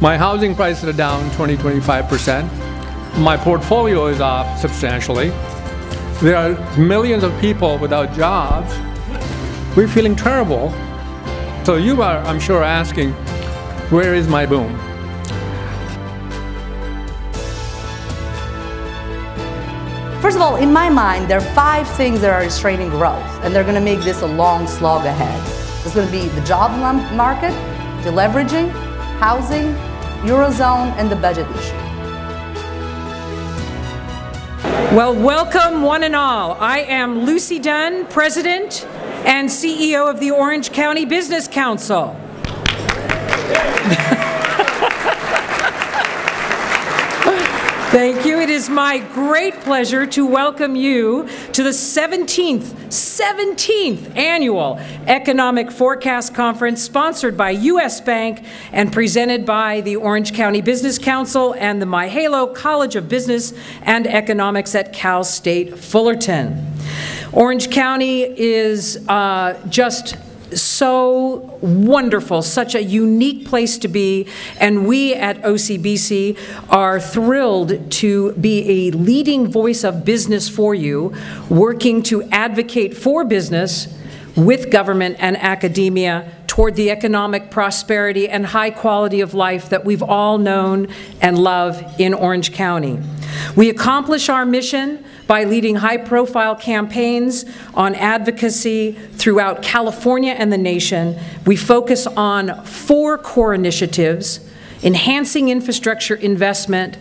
My housing prices are down 20–25%. My portfolio is off substantially. There are millions of people without jobs. We're feeling terrible. So you are, I'm sure, asking, where is my boom? First of all, in my mind, there are 5 things that are restraining growth, and they're going to make this a long slog ahead. There's going to be the job market, deleveraging, housing, Eurozone, and the budget issue. Well, welcome one and all. I am Lucy Dunn, President and CEO of the Orange County Business Council. Thank you. It is my great pleasure to welcome you to the 17th Annual Economic Forecast Conference sponsored by U.S. Bank and presented by the Orange County Business Council and the Myhalo College of Business and Economics at Cal State Fullerton. Orange County is just so wonderful, such a unique place to be, and we at OCBC are thrilled to be a leading voice of business for you, working to advocate for business with government and academia toward the economic prosperity and high quality of life that we've all known and love in Orange County. We accomplish our mission by leading high-profile campaigns on advocacy throughout California and the nation. We focus on 4 core initiatives: enhancing infrastructure investment,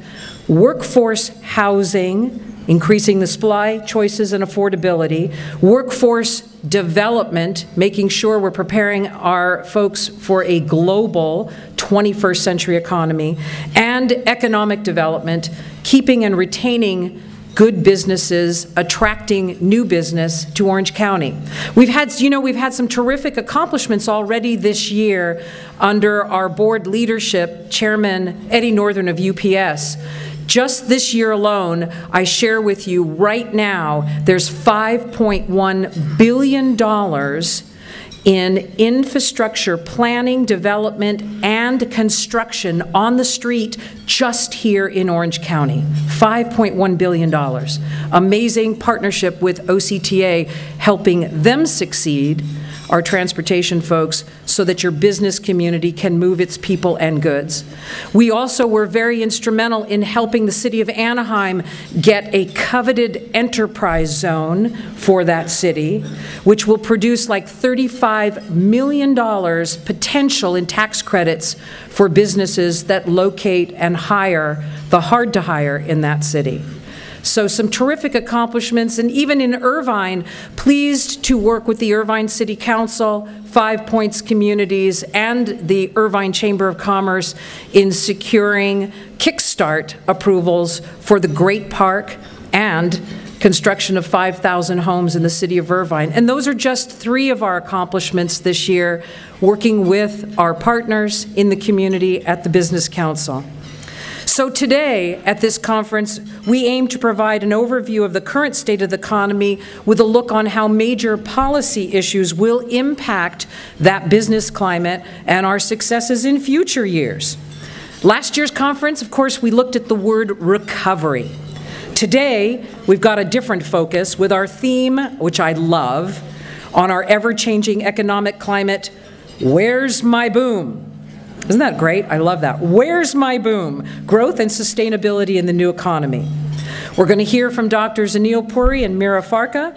workforce housing, increasing the supply, choices, and affordability, workforce development, making sure we're preparing our folks for a global 21st century economy, and economic development, keeping and retaining good businesses, attracting new business to Orange County. We've had some terrific accomplishments already this year under our board leadership, Chairman Eddie Northern of UPS. Just this year alone, I share with you right now, there's $5.1 billion in infrastructure planning, development, and construction on the street just here in Orange County. $5.1 billion. Amazing partnership with OCTA, helping them succeed, our transportation folks, so that your business community can move its people and goods. We also were very instrumental in helping the city of Anaheim get a coveted enterprise zone for that city, which will produce like $35 million potential in tax credits for businesses that locate and hire the hard to hire in that city. So some terrific accomplishments, and even in Irvine, pleased to work with the Irvine City Council, 5 Points Communities, and the Irvine Chamber of Commerce in securing kickstart approvals for the Great Park and construction of 5,000 homes in the city of Irvine. And those are just 3 of our accomplishments this year, working with our partners in the community at the Business Council. So today, at this conference, we aim to provide an overview of the current state of the economy with a look on how major policy issues will impact that business climate and our successes in future years. Last year's conference, of course, we looked at the word recovery. Today, we've got a different focus with our theme, which I love, on our ever-changing economic climate, Where's My Boom? Isn't that great? I love that. Where's my boom? Growth and sustainability in the new economy. We're going to hear from Drs. Anil Puri and Mira Farka,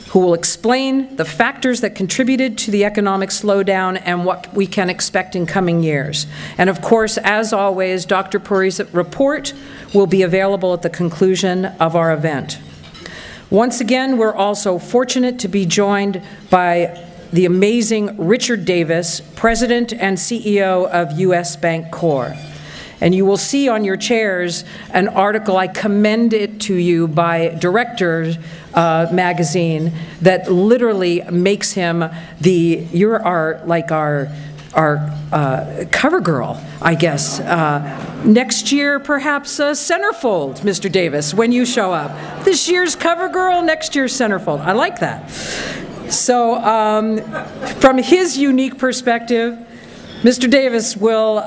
who will explain the factors that contributed to the economic slowdown and what we can expect in coming years. And of course, as always, Dr. Puri's report will be available at the conclusion of our event. Once again, we're also fortunate to be joined by the amazing Richard Davis, President and CEO of U.S. Bank Corp. And you will see on your chairs an article, I commend it to you, by Director magazine that literally makes him you're our cover girl, I guess. Next year, perhaps a centerfold, Mr. Davis, when you show up. This year's cover girl, next year's centerfold. I like that. So from his unique perspective, Mr. Davis will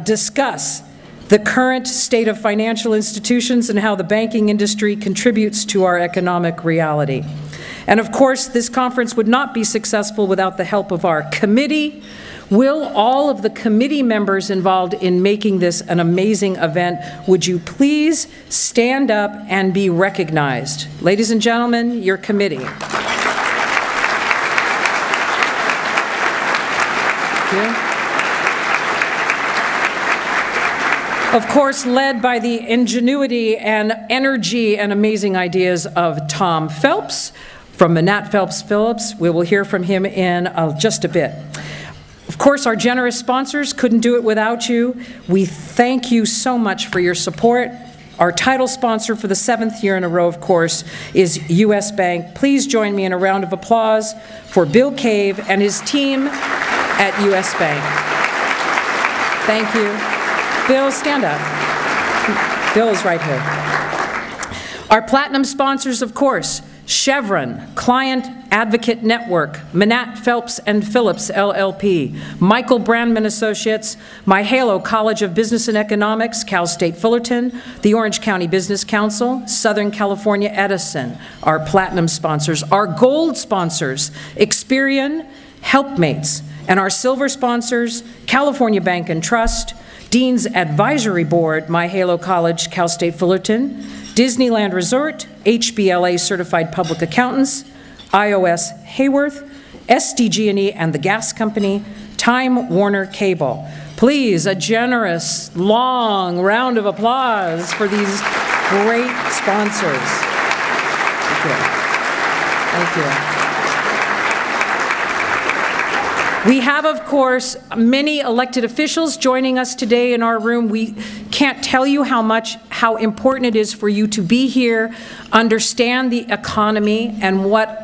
discuss the current state of financial institutions and how the banking industry contributes to our economic reality. And of course, this conference would not be successful without the help of our committee. Will all of the committee members involved in making this an amazing event, would you please stand up and be recognized? Ladies and gentlemen, your committee. Thank you. Of course, led by the ingenuity and energy and amazing ideas of Tom Phelps from Manat Phelps Phillips. We will hear from him in just a bit. Of course, our generous sponsors couldn't do it without you. We thank you so much for your support. Our title sponsor for the 7th year in a row, of course, is U.S. Bank. Please join me in a round of applause for Bill Cave and his team at U.S. Bank. Thank you. Bill, stand up. Bill is right here. Our platinum sponsors, of course, Chevron, Client Advocate Network, Manat Phelps and Phillips LLP, Michael Brandman Associates, Mahalo College of Business and Economics, Cal State Fullerton, the Orange County Business Council, Southern California Edison, our platinum sponsors, our gold sponsors, Experian, Helpmates, and our silver sponsors, California Bank and Trust, Dean's Advisory Board, Mahalo College, Cal State Fullerton, Disneyland Resort, HBLA Certified Public Accountants, iOS Hayworth, SDG&E and the Gas Company, Time Warner Cable. Please, a generous, long round of applause for these great sponsors. Thank you. Thank you. We have, of course, many elected officials joining us today in our room. We can't tell you how important it is for you to be here, understand the economy and what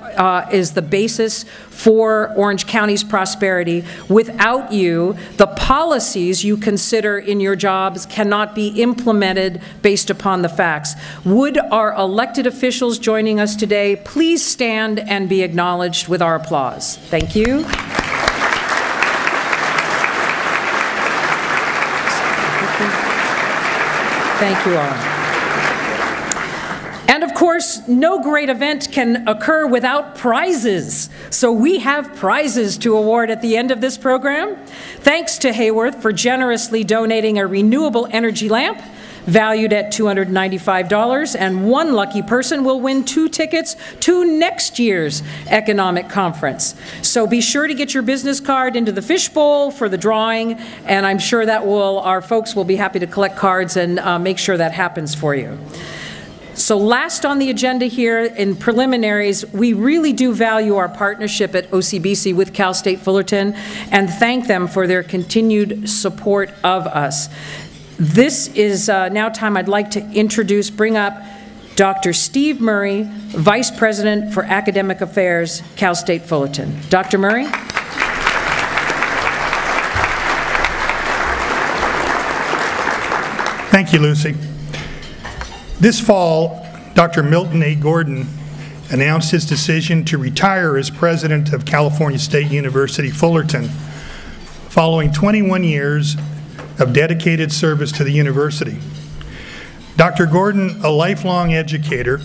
is the basis for Orange County's prosperity. Without you, the policies you consider in your jobs cannot be implemented based upon the facts. Would our elected officials joining us today please stand and be acknowledged with our applause? Thank you. Thank you all. And of course, no great event can occur without prizes. So we have prizes to award at the end of this program. Thanks to Hayworth for generously donating a renewable energy lamp valued at $295, and one lucky person will win 2 tickets to next year's economic conference. So be sure to get your business card into the fishbowl for the drawing, and I'm sure that our folks will be happy to collect cards and make sure that happens for you. So last on the agenda here in preliminaries, we really do value our partnership at OCBC with Cal State Fullerton and thank them for their continued support of us. This is now time I'd like to bring up Dr. Steve Murray, Vice President for Academic Affairs, Cal State Fullerton. Dr. Murray? Thank you, Lucy. This fall, Dr. Milton A. Gordon announced his decision to retire as president of California State University, Fullerton, following 21 years of dedicated service to the university. Dr. Gordon, a lifelong educator,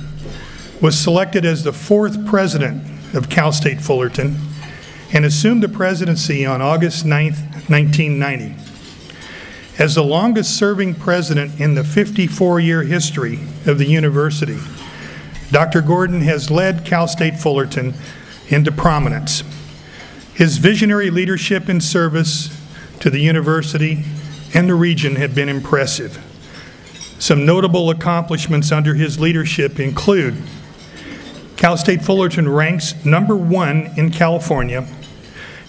was selected as the 4th president of Cal State Fullerton and assumed the presidency on August 9, 1990. As the longest-serving president in the 54-year history of the university, Dr. Gordon has led Cal State Fullerton into prominence. His visionary leadership and service to the university and the region have been impressive. Some notable accomplishments under his leadership include Cal State Fullerton ranks #1 in California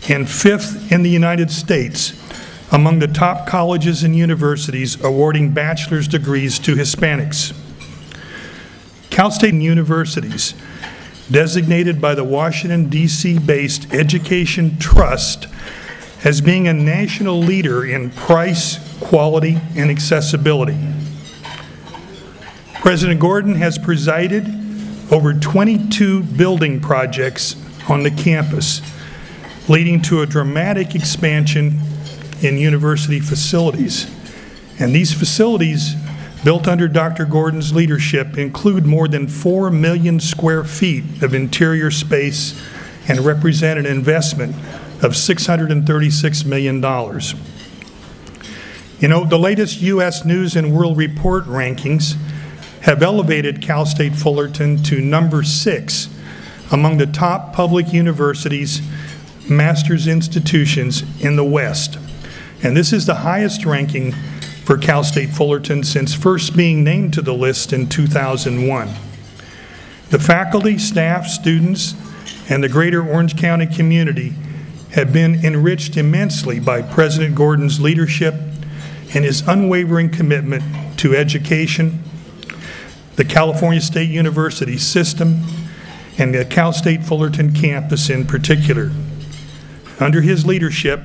and 5th in the United States among the top colleges and universities awarding bachelor's degrees to Hispanics. Cal State universities, designated by the Washington, D.C.-based Education Trust as being a national leader in price, quality, and accessibility. President Gordon has presided over 22 building projects on the campus, leading to a dramatic expansion in university facilities. And these facilities, built under Dr. Gordon's leadership, include more than 4 million square feet of interior space and represent an investment of $636 million. You know, the latest U.S. News and World Report rankings have elevated Cal State Fullerton to number 6 among the top public universities, master's institutions in the West. And this is the highest ranking for Cal State Fullerton since first being named to the list in 2001. The faculty, staff, students, and the greater Orange County community have been enriched immensely by President Gordon's leadership and his unwavering commitment to education, the California State University system, and the Cal State Fullerton campus in particular. Under his leadership,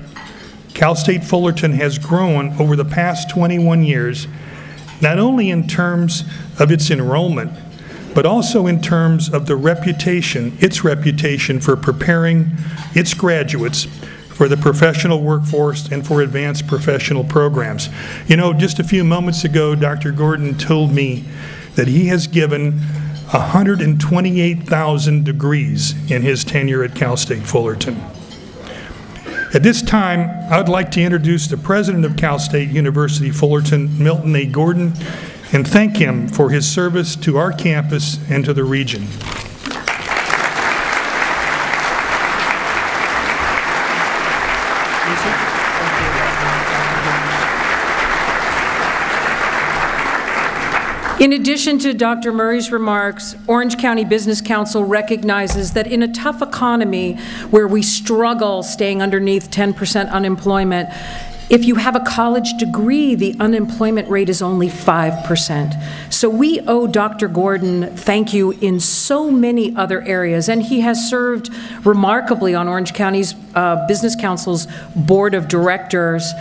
Cal State Fullerton has grown over the past 21 years, not only in terms of its enrollment, but also in terms of the reputation, its reputation for preparing its graduates for the professional workforce and for advanced professional programs. You know, just a few moments ago, Dr. Gordon told me that he has given 128,000 degrees in his tenure at Cal State Fullerton. At this time, I would like to introduce the president of Cal State University Fullerton, Milton A. Gordon, and thank him for his service to our campus and to the region. In addition to Dr. Murray's remarks, Orange County Business Council recognizes that in a tough economy where we struggle staying underneath 10% unemployment, if you have a college degree, the unemployment rate is only 5%. So we owe Dr. Gordon thank you in so many other areas, and he has served remarkably on Orange County's Business Council's Board of Directors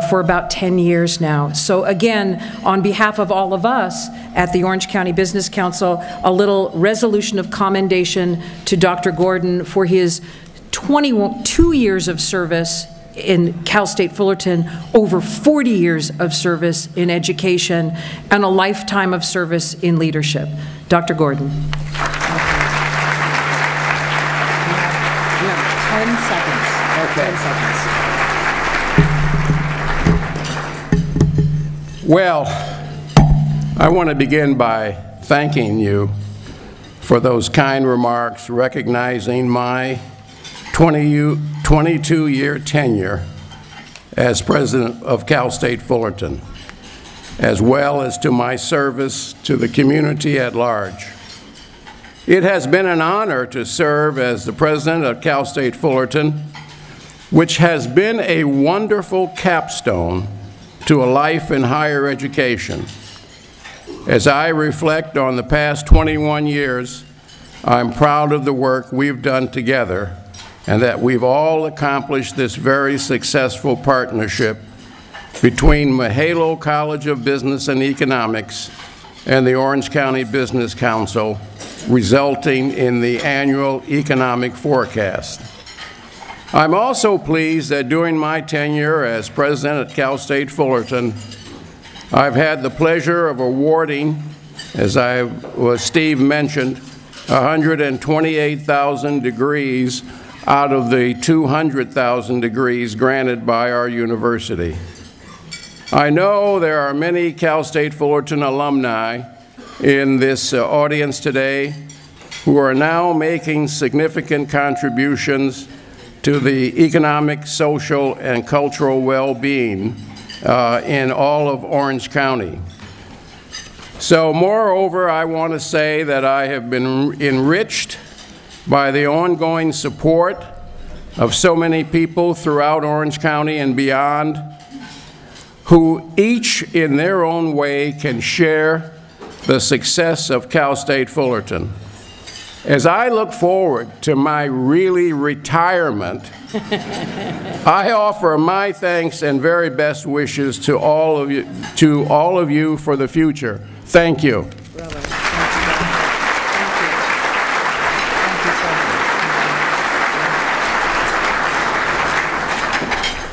for about 10 years now. So again, on behalf of all of us at the Orange County Business Council, a little resolution of commendation to Dr. Gordon for his 22 years of service in Cal State Fullerton, over 40 years of service in education, and a lifetime of service in leadership. Dr. Gordon. You have 10 seconds. Okay. 10 seconds. Well, I want to begin by thanking you for those kind remarks, recognizing my 22-year tenure as president of Cal State Fullerton, as well as to my service to the community at large. It has been an honor to serve as the president of Cal State Fullerton, which has been a wonderful capstone to a life in higher education. As I reflect on the past 21 years, I'm proud of the work we've done together and that we've all accomplished this very successful partnership between Mahalo College of Business and Economics and the Orange County Business Council, resulting in the annual economic forecast. I'm also pleased that during my tenure as president at Cal State Fullerton, I've had the pleasure of awarding, as Steve mentioned, 128,000 degrees out of the 200,000 degrees granted by our university. I know there are many Cal State Fullerton alumni in this audience today who are now making significant contributions to the economic, social, and cultural well-being in all of Orange County. So moreover, I want to say that I have been enriched by the ongoing support of so many people throughout Orange County and beyond, who each in their own way can share the success of Cal State Fullerton. As I look forward to my retirement, I offer my thanks and very best wishes to all of you for the future. Thank you.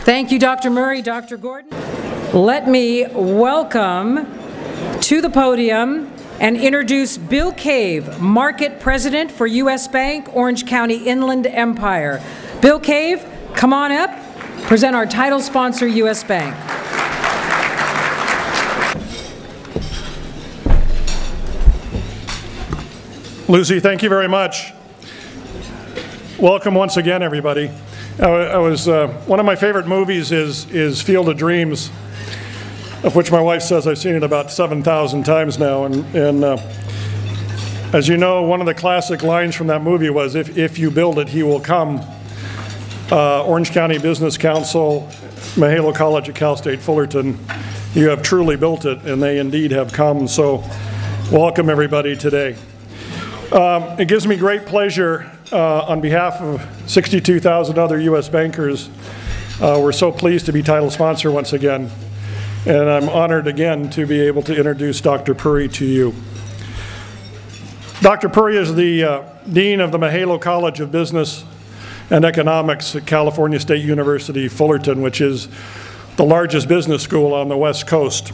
Thank you, Dr. Murray, Dr. Gordon. Let me welcome to the podium and introduce Bill Cave, Market President for U.S. Bank, Orange County Inland Empire. Bill Cave, come on up, present our title sponsor, U.S. Bank. Lucy, thank you very much. Welcome once again, everybody. One of my favorite movies is Field of Dreams, of which my wife says I've seen it about 7,000 times now. And as you know, one of the classic lines from that movie was, if you build it, he will come. Orange County Business Council, Mahalo College at Cal State Fullerton, you have truly built it, and they indeed have come. So welcome, everybody, today. It gives me great pleasure on behalf of 62,000 other U.S. bankers. We're so pleased to be title sponsor once again. And I'm honored again to be able to introduce Dr. Puri to you. Dr. Puri is the Dean of the Mahalo College of Business and Economics at California State University, Fullerton, which is the largest business school on the West Coast.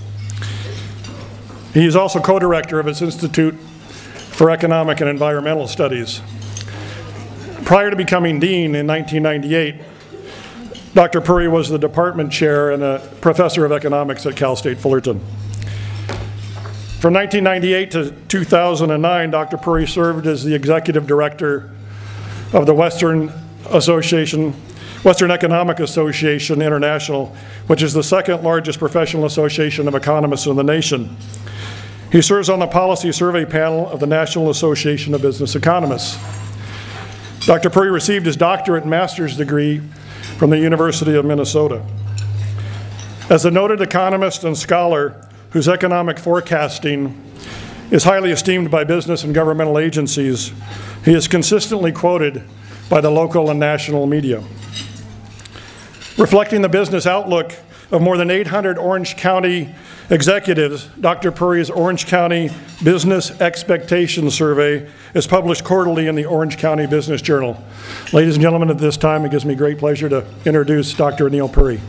He is also co-director of its Institute for Economic and Environmental Studies. Prior to becoming dean in 1998, Dr. Puri was the department chair and a professor of economics at Cal State Fullerton. From 1998 to 2009, Dr. Puri served as the executive director of the Western Economic Association International, which is the second largest professional association of economists in the nation. He serves on the policy survey panel of the National Association of Business Economists. Dr. Puri received his doctorate and master's degree from the University of Minnesota. As a noted economist and scholar whose economic forecasting is highly esteemed by business and governmental agencies, he is consistently quoted by the local and national media. Reflecting the business outlook of more than 800 Orange County executives, Dr. Puri's Orange County Business Expectation Survey is published quarterly in the Orange County Business Journal. Ladies and gentlemen, at this time, it gives me great pleasure to introduce Dr. Anil Puri.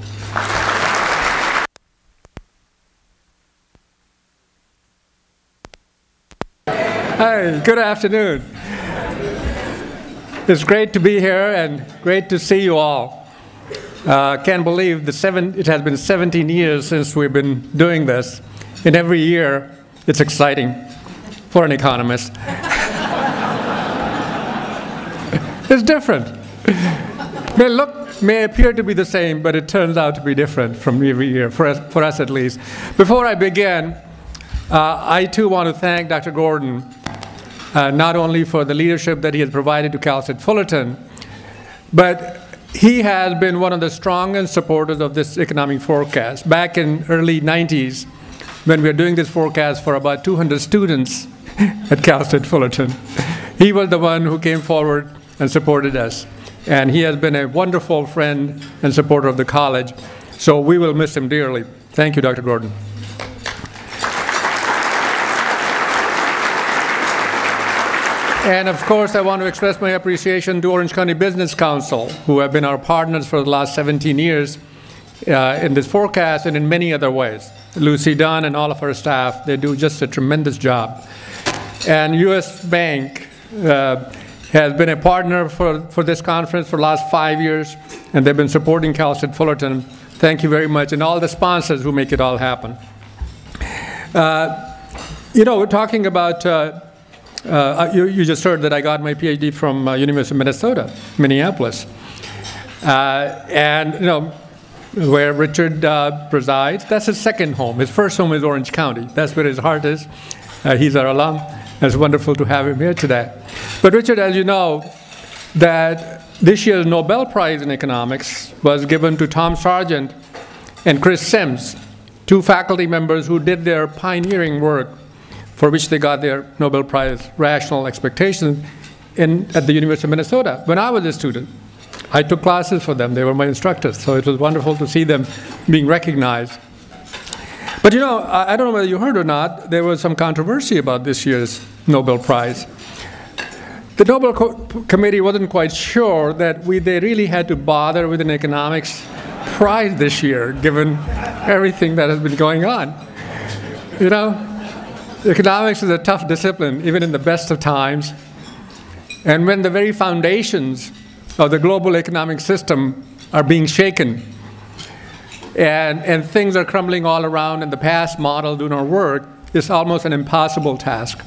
Hi, good afternoon. It's great to be here and great to see you all. Can't believe it has been 17 years since we've been doing this, and every year it's exciting for an economist. It's different. May appear to be the same, but it turns out to be different from every year, for us at least. Before I begin, I too want to thank Dr. Gordon, not only for the leadership that he has provided to Cal State Fullerton, but he has been one of the strongest supporters of this economic forecast. Back in early 90s, when we were doing this forecast for about 200 students at Cal State Fullerton, he was the one who came forward and supported us. And he has been a wonderful friend and supporter of the college. So we will miss him dearly. Thank you, Dr. Gordon. And of course, I want to express my appreciation to Orange County Business Council, who have been our partners for the last 17 years in this forecast and in many other ways. Lucy, Dunn, and all of our staff, they do just a tremendous job. And U.S. Bank has been a partner for this conference for the last 5 years, and they've been supporting Cal State Fullerton. Thank you very much, and all the sponsors who make it all happen. You know, we're talking about you just heard that I got my PhD from University of Minnesota, Minneapolis. And, you know, where Richard presides, that's his second home. His first home is Orange County. That's where his heart is. He's our alum. It's wonderful to have him here today. But Richard, as you know, that this year's Nobel Prize in Economics was given to Tom Sargent and Chris Sims, two faculty members who did their pioneering work for which they got their Nobel Prize Rational Expectations at the University of Minnesota. When I was a student, I took classes for them. They were my instructors, so it was wonderful to see them being recognized. But you know, I don't know whether you heard or not, there was some controversy about this year's Nobel Prize. The Nobel Committee wasn't quite sure that they really had to bother with an economics surprised this year, given everything that has been going on. You know, economics is a tough discipline, even in the best of times. And when the very foundations of the global economic system are being shaken, and things are crumbling all around, and the past model do not work, it's almost an impossible task.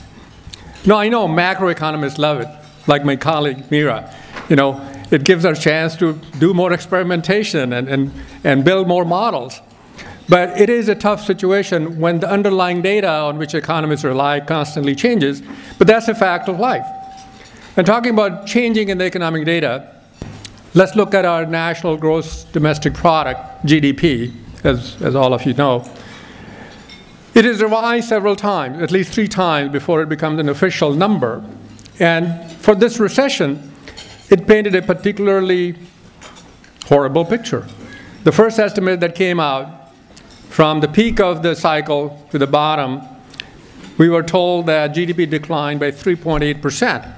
Now, I know macroeconomists love it, like my colleague Mira. You know, it gives us a chance to do more experimentation and build more models. But it is a tough situation when the underlying data on which economists rely constantly changes, but that's a fact of life. And talking about changing in the economic data, let's look at our national gross domestic product, GDP, as all of you know. It is revised several times, at least 3 times, before it becomes an official number. And for this recession, it painted a particularly horrible picture. The first estimate that came out, from the peak of the cycle to the bottom, we were told that GDP declined by 3.8%.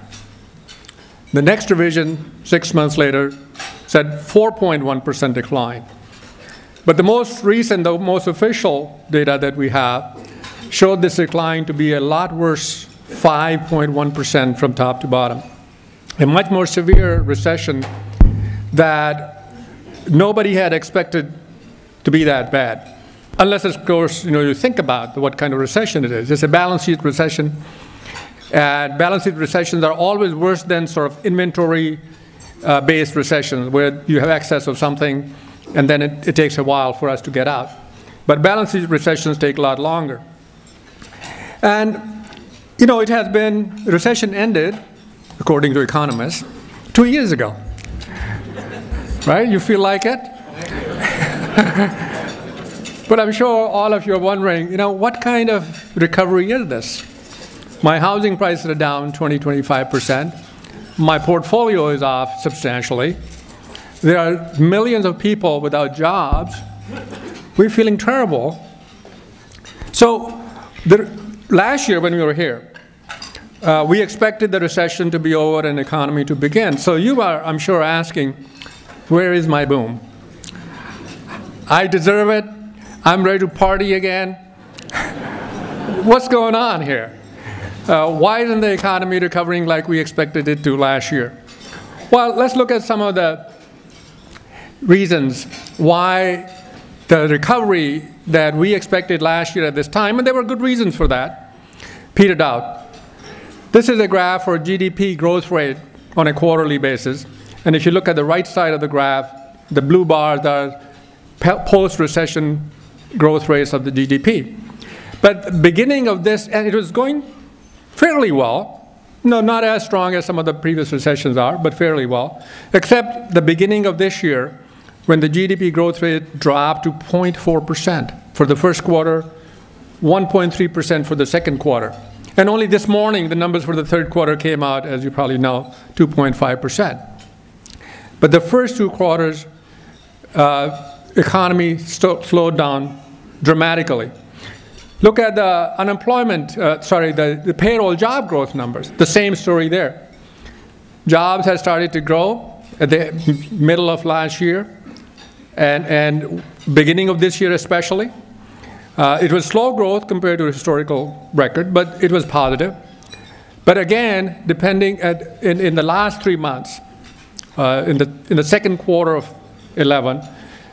The next revision, 6 months later, said 4.1% decline. But the most recent, the most official data that we have showed this decline to be a lot worse, 5.1% from top to bottom. A much more severe recession that nobody had expected to be that bad. Unless, of course, you think about what kind of recession it is. It's a balance sheet recession. And balance sheet recessions are always worse than sort of inventory-based recessions, where you have excess of something, and then it takes a while for us to get out. But balance sheet recessions take a lot longer. And, it has been, the recession ended, according to economists, 2 years ago. Right? You feel like it? But I'm sure all of you are wondering, what kind of recovery is this? My housing prices are down 20–25%. My portfolio is off substantially. There are millions of people without jobs. We're feeling terrible. So last year when we were here, we expected the recession to be over and the economy to begin. So you are, I'm sure, asking, where is my boom? I deserve it. I'm ready to party again. What's going on here? Why isn't the economy recovering like we expected it to last year? Well, let's look at some of the reasons why the recovery that we expected last year at this time, and there were good reasons for that, petered out. This is a graph for GDP growth rate on a quarterly basis. And if you look at the right side of the graph, the blue bars are post-recession growth rates of the GDP. But the beginning of this, and it was going fairly well, not as strong as some of the previous recessions are, but fairly well, except the beginning of this year, when the GDP growth rate dropped to 0.4% for the first quarter, 1.3% for the second quarter. And only this morning, the numbers for the third quarter came out, as you probably know, 2.5%. But the first 2 quarters, economy slowed down dramatically. Look at the unemployment, the payroll job growth numbers, the same story there. Jobs had started to grow at the middle of last year and beginning of this year especially. It was slow growth compared to historical record, but it was positive. But again, depending in the last 3 months, in the second quarter of 11,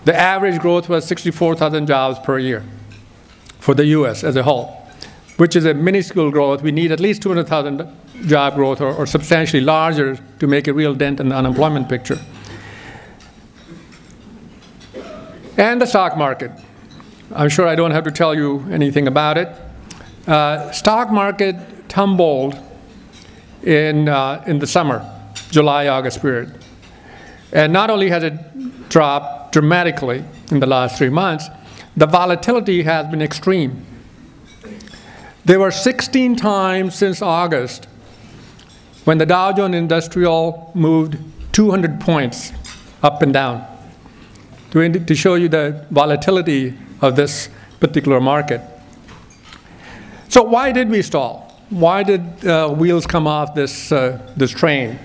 the average growth was 64,000 jobs per year for the US as a whole, which is a minuscule growth. We need at least 200,000 job growth or substantially larger to make a real dent in the unemployment picture. And the stock market. I'm sure I don't have to tell you anything about it. Stock market tumbled in the summer, July-August period. And not only has it dropped dramatically in the last 3 months, the volatility has been extreme. There were 16 times since August when the Dow Jones Industrial moved 200 points up and down to show you the volatility of this particular market. So why did we stall? Why did wheels come off this train?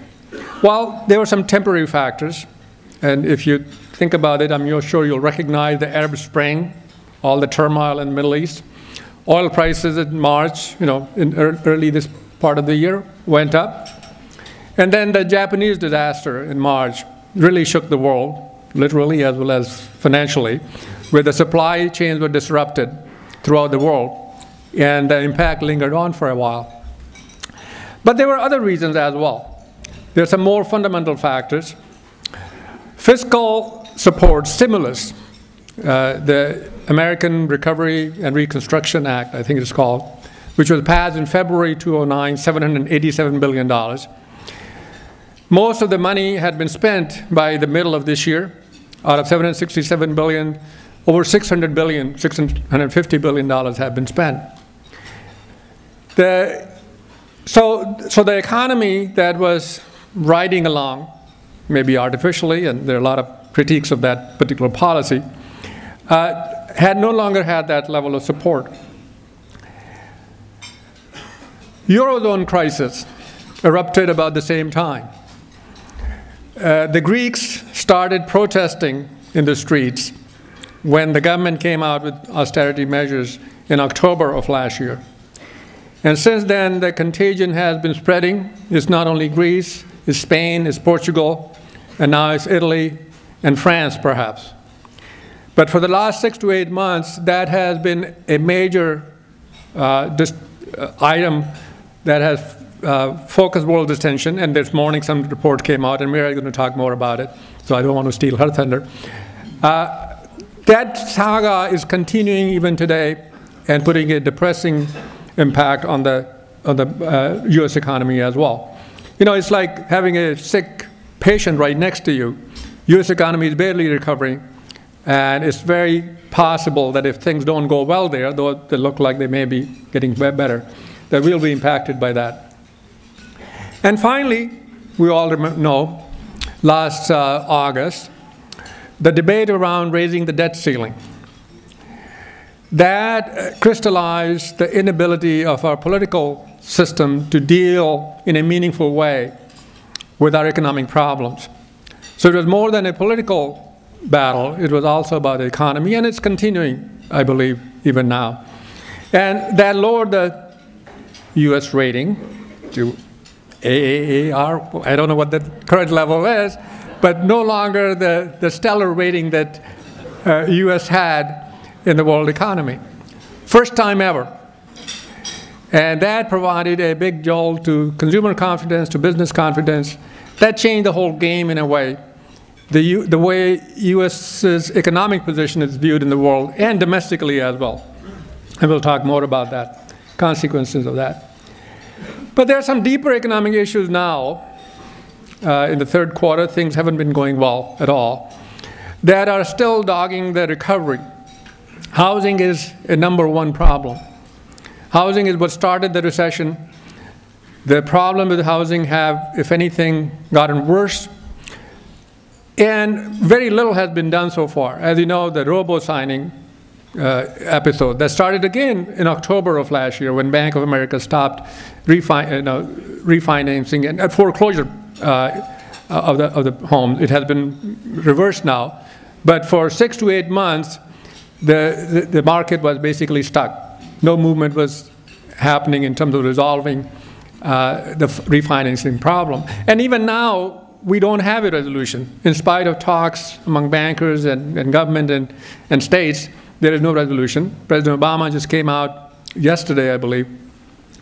Well, there were some temporary factors. And if you think about it, I'm sure you'll recognize the Arab Spring, all the turmoil in the Middle East. Oil prices in March, in early this part of the year, went up. And then the Japanese disaster in March really shook the world, literally as well as financially, where the supply chains were disrupted throughout the world, and the impact lingered on for a while. But there were other reasons as well. There are some more fundamental factors. Fiscal support, stimulus, the American Recovery and Reconstruction Act, I think it's called, which was passed in February 2009, $787 billion. Most of the money had been spent by the middle of this year. Out of $767 billion, over $650 billion have been spent. So the economy that was riding along, maybe artificially, and there are a lot of critiques of that particular policy, had no longer had that level of support. Eurozone crisis erupted about the same time. The Greeks started protesting in the streets when the government came out with austerity measures in October of last year. And since then, the contagion has been spreading. It's not only Greece, it's Spain, it's Portugal, and now it's Italy and France, perhaps. But for the last 6 to 8 months, that has been a major item that has focused world attention, and this morning some report came out, and Mira is going to talk more about it, so I don't want to steal her thunder. That saga is continuing even today and putting a depressing impact on the U.S. economy as well. It's like having a sick patient right next to you. U.S. economy is barely recovering, and it's very possible that if things don't go well there, though they look like they may be getting better, that we'll be impacted by that. And finally, we all know, last August, the debate around raising the debt ceiling. That crystallized the inability of our political system to deal in a meaningful way with our economic problems. So it was more than a political battle, it was also about the economy, and it's continuing, I believe, even now. And that lowered the U.S. rating to AAAR, I don't know what the current level is, but no longer the stellar rating that U.S. had in the world economy. First time ever. And that provided a big jolt to consumer confidence, to business confidence. That changed the whole game in a way. The way U.S.'s economic position is viewed in the world and domestically as well. And we'll talk more about that, consequences of that. But there are some deeper economic issues now. In the third quarter, things haven't been going well at all, that are still dogging the recovery. Housing is a #1 problem. Housing is what started the recession. The problem with housing have, if anything, gotten worse. And very little has been done so far. As you know, the robo-signing episode that started again in October of last year when Bank of America stopped refinancing and foreclosure of the home. It has been reversed now. But for 6 to 8 months, the market was basically stuck. No movement was happening in terms of resolving the refinancing problem. And even now, we don't have a resolution. In spite of talks among bankers and government and states, there is no resolution. President Obama just came out yesterday, I believe,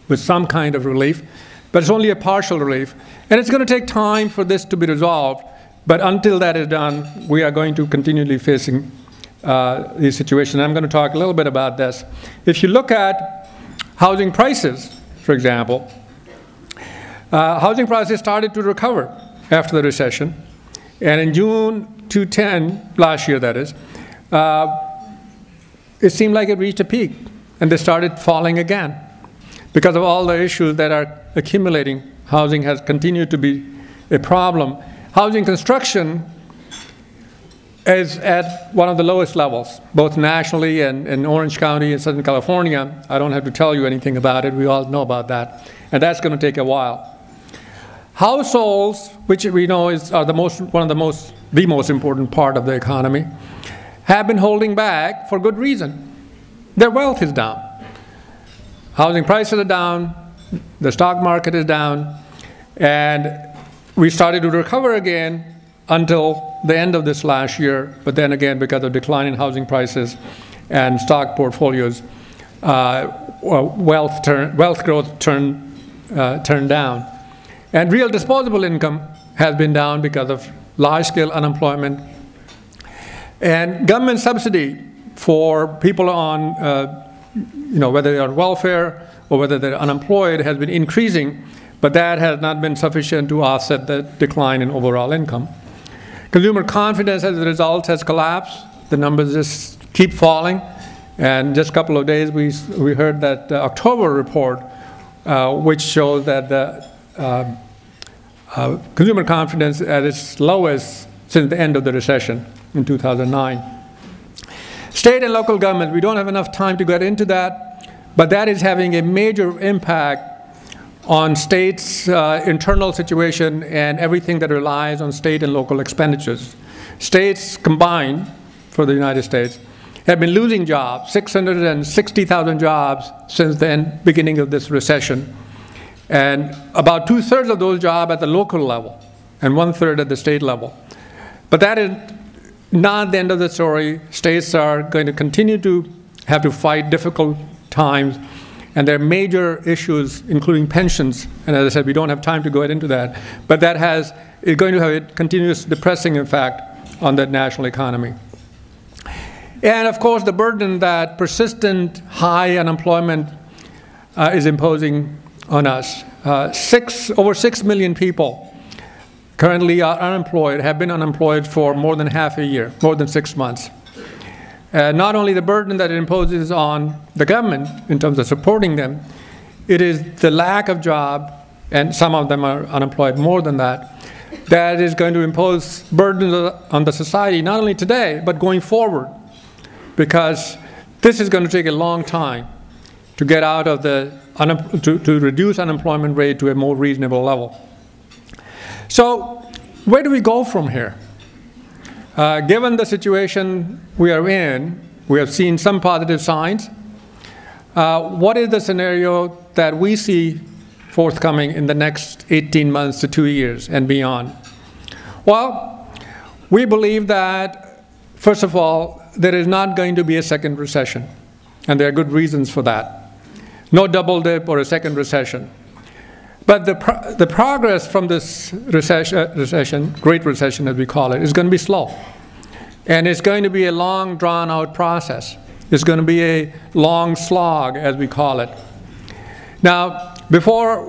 with some kind of relief, but it's only a partial relief. And it's going to take time for this to be resolved, but until that is done, we are going to continually facing these situations. I'm going to talk a little bit about this. If you look at housing prices, for example, housing prices started to recover after the recession. And in June 2010, last year that is, it seemed like it reached a peak, and they started falling again. Because of all the issues that are accumulating, housing has continued to be a problem. Housing construction is at one of the lowest levels, both nationally and in Orange County and Southern California. I don't have to tell you anything about it. We all know about that. And that's going to take a while. Households, which we know are the most important part of the economy, have been holding back for good reason. Their wealth is down. Housing prices are down, the stock market is down, and we started to recover again until the end of this last year, but then again, because of decline in housing prices and stock portfolios, wealth growth turned down. And real disposable income has been down because of large-scale unemployment. And government subsidy for people on, whether they're on welfare or whether they're unemployed has been increasing, but that has not been sufficient to offset the decline in overall income. Consumer confidence as a result has collapsed. The numbers just keep falling. And just a couple of days, we heard that the October report, which shows that the consumer confidence at its lowest since the end of the recession in 2009. State and local government, we don't have enough time to get into that, but that is having a major impact on states' internal situation and everything that relies on state and local expenditures. States combined for the United States have been losing jobs, 660,000 jobs since the beginning of this recession. And about 2/3 of those jobs at the local level and 1/3 at the state level. But that is not the end of the story. States are going to continue to have to fight difficult times, and there are major issues, including pensions. And as I said, we don't have time to go into that. But that is going to have a continuous depressing effect on the national economy. And of course, the burden that persistent high unemployment is imposing on us. Over 6 million people currently are unemployed, have been unemployed for more than half a year, more than 6 months. Not only the burden that it imposes on the government in terms of supporting them, it is the lack of job, and some of them are unemployed more than that, that is going to impose burdens on the society, not only today, but going forward. Because this is going to take a long time to get out of to reduce unemployment rate to a more reasonable level. So where do we go from here? Given the situation we are in, we have seen some positive signs. What is the scenario that we see forthcoming in the next 18 months to 2 years and beyond? Well, we believe that, first of all, there is not going to be a second recession, and there are good reasons for that. No double dip or a second recession. But the progress from this recession, Great Recession as we call it, is going to be slow. And it's going to be a long, drawn-out process. It's going to be a long slog, as we call it. Now, before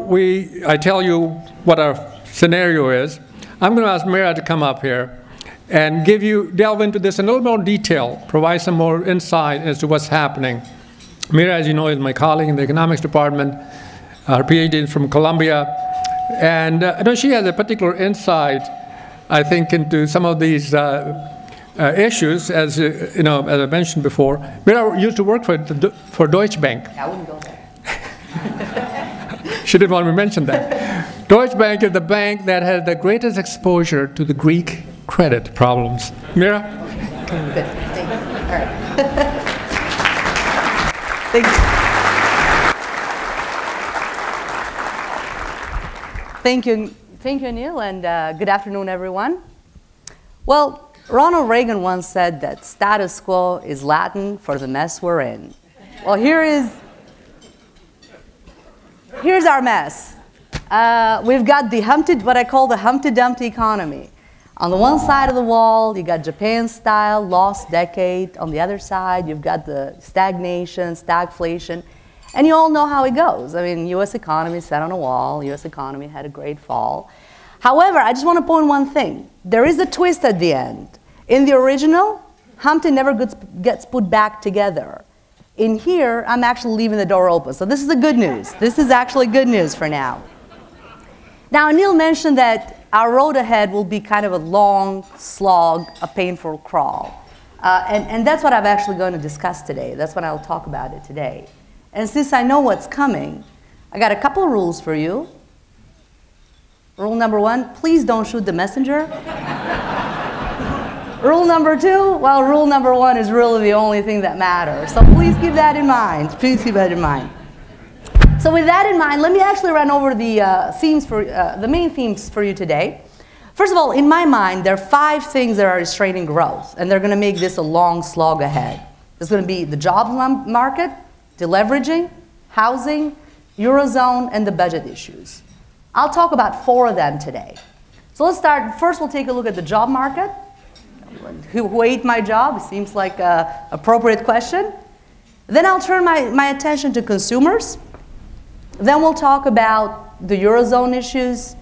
I tell you what our scenario is, I'm going to ask Mira to come up here and delve into this in a little more detail, provide some more insight as to what's happening. Mira, as you know, is my colleague in the economics department. Her PhD is from Columbia. And I know she has a particular insight, I think, into some of these issues, as as I mentioned before. Mira used to work for Deutsche Bank. I wouldn't go there. She didn't want me to mention that. Deutsche Bank is the bank that has the greatest exposure to the Greek credit problems. Mira? Good. Thank you. All right. Thank you. Thank you, Anil, and good afternoon, everyone. Well, Ronald Reagan once said that status quo is Latin for the mess we're in. Well, here's our mess. We've got what I call the Humpty Dumpty economy. On the one side of the wall, you got Japan-style lost decade. On the other side, you've got the stagnation, stagflation. And you all know how it goes. I mean, U.S. economy sat on a wall. U.S. economy had a great fall. However, I just want to point one thing. There is a twist at the end. In the original, Humpty never gets put back together. In here, I'm actually leaving the door open. So this is the good news. This is actually good news for now. Now, Anil mentioned that our road ahead will be kind of a long slog, a painful crawl. And that's what I'm actually going to discuss today. That's what I'll talk about it today. And since I know what's coming, I got a couple of rules for you. Rule number 1, please don't shoot the messenger. Rule number 2, well, rule number 1 is really the only thing that matters. So please keep that in mind. Please keep that in mind. So with that in mind, let me actually run over the themes for the main themes for you today. First of all, in my mind, there are 5 things that are restraining growth, and they're going to make this a long slog ahead. There's going to be the job market, deleveraging, housing, Eurozone, and the budget issues. I'll talk about 4 of them today. So let's start. First, we'll take a look at the job market. Who ate my job? It seems like an appropriate question. Then I'll turn my attention to consumers. Then we'll talk about the Eurozone issues.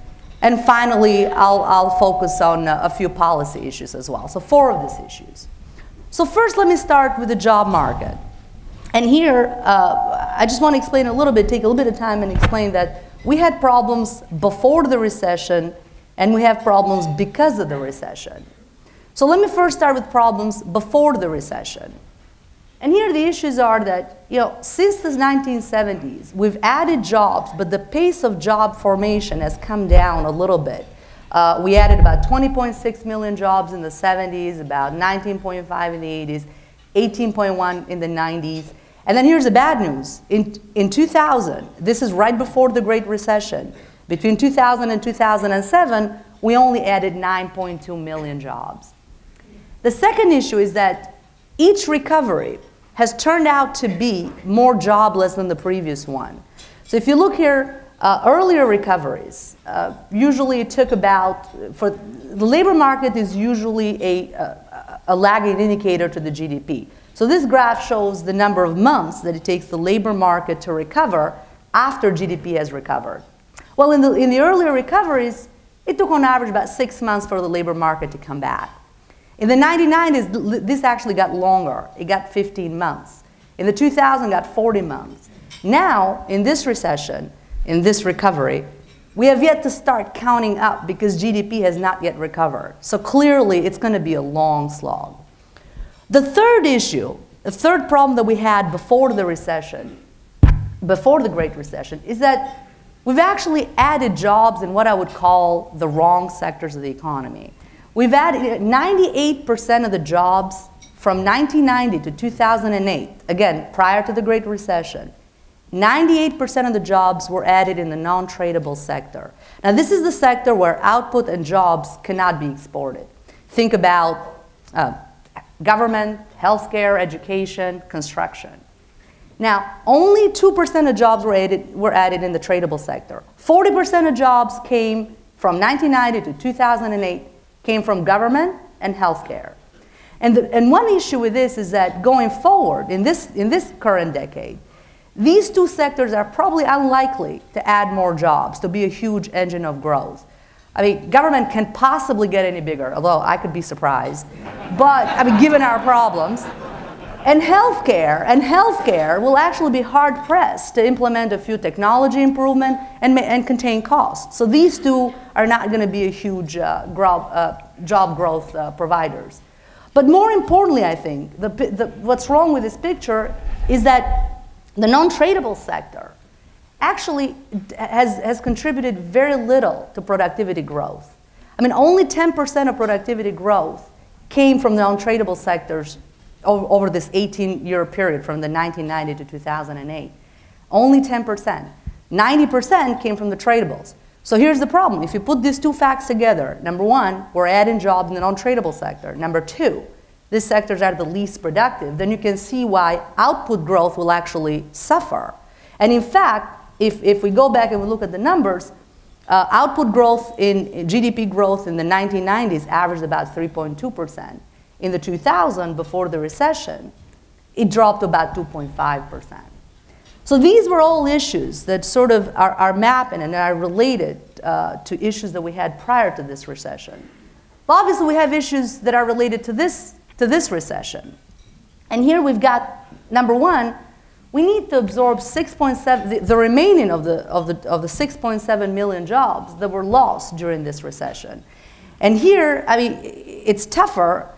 And finally, I'll focus on a few policy issues as well. So 4 of these issues. So first, let me start with the job market. And here, I just want to explain a little bit, take a little bit of time and explain that we had problems before the recession, and we have problems because of the recession. So let me first start with problems before the recession. And here the issues are that, since the 1970s, we've added jobs, but the pace of job formation has come down a little bit. We added about 20.6 million jobs in the 70s, about 19.5 in the 80s, 18.1 in the 90s. And then here's the bad news. In 2000, this is right before the Great Recession, between 2000 and 2007, we only added 9.2 million jobs. The second issue is that each recovery has turned out to be more jobless than the previous one. So if you look here, earlier recoveries, usually it took for the labor market is usually a lagging indicator to the GDP. So this graph shows the number of months that it takes the labor market to recover after GDP has recovered. Well, in the earlier recoveries, it took on average about 6 months for the labor market to come back. In the 1990s, this actually got longer. It got 15 months. In the 2000s, it got 40 months. Now, in this recession, in this recovery, we have yet to start counting up because GDP has not yet recovered. So clearly, it's going to be a long slog. The third issue, the third problem that we had before the recession, before the Great Recession, is that we've actually added jobs in what I would call the wrong sectors of the economy. We've added 98% of the jobs from 1990 to 2008, again, prior to the Great Recession, 98% of the jobs were added in the non-tradable sector. Now, this is the sector where output and jobs cannot be exported. Think about government, healthcare, education, construction. Now, only 2% of jobs were added in the tradable sector. 40% of jobs came from 1990 to 2008 came from government and healthcare. And one issue with this is that going forward, in this current decade, these 2 sectors are probably unlikely to add more jobs, to be a huge engine of growth. I mean, government can possibly get any bigger, although I could be surprised. But, I mean, given our problems. And healthcare will actually be hard-pressed to implement a few technology improvement and contain costs. So these 2 are not going to be a huge job growth providers. But more importantly, I think, what's wrong with this picture is that the non-tradable sector actually has contributed very little to productivity growth. I mean, only 10% of productivity growth came from the non-tradable sectors over this 18-year period from the 1990 to 2008. Only 10%. 90% came from the tradables. So here's the problem. If you put these 2 facts together, number 1, we're adding jobs in the non-tradable sector. Number 2, these sectors are the least productive. Then you can see why output growth will actually suffer. And in fact, if we go back and we look at the numbers, output growth in GDP growth in the 1990s averaged about 3.2%. In the 2000s, before the recession, it dropped to about 2.5%. So these were all issues that sort of are mapping and are related to issues that we had prior to this recession. But obviously, we have issues that are related to this recession. And here we've got, number 1, we need to absorb 6.7, the remaining of the 6.7 million jobs that were lost during this recession. And here, I mean, it's tougher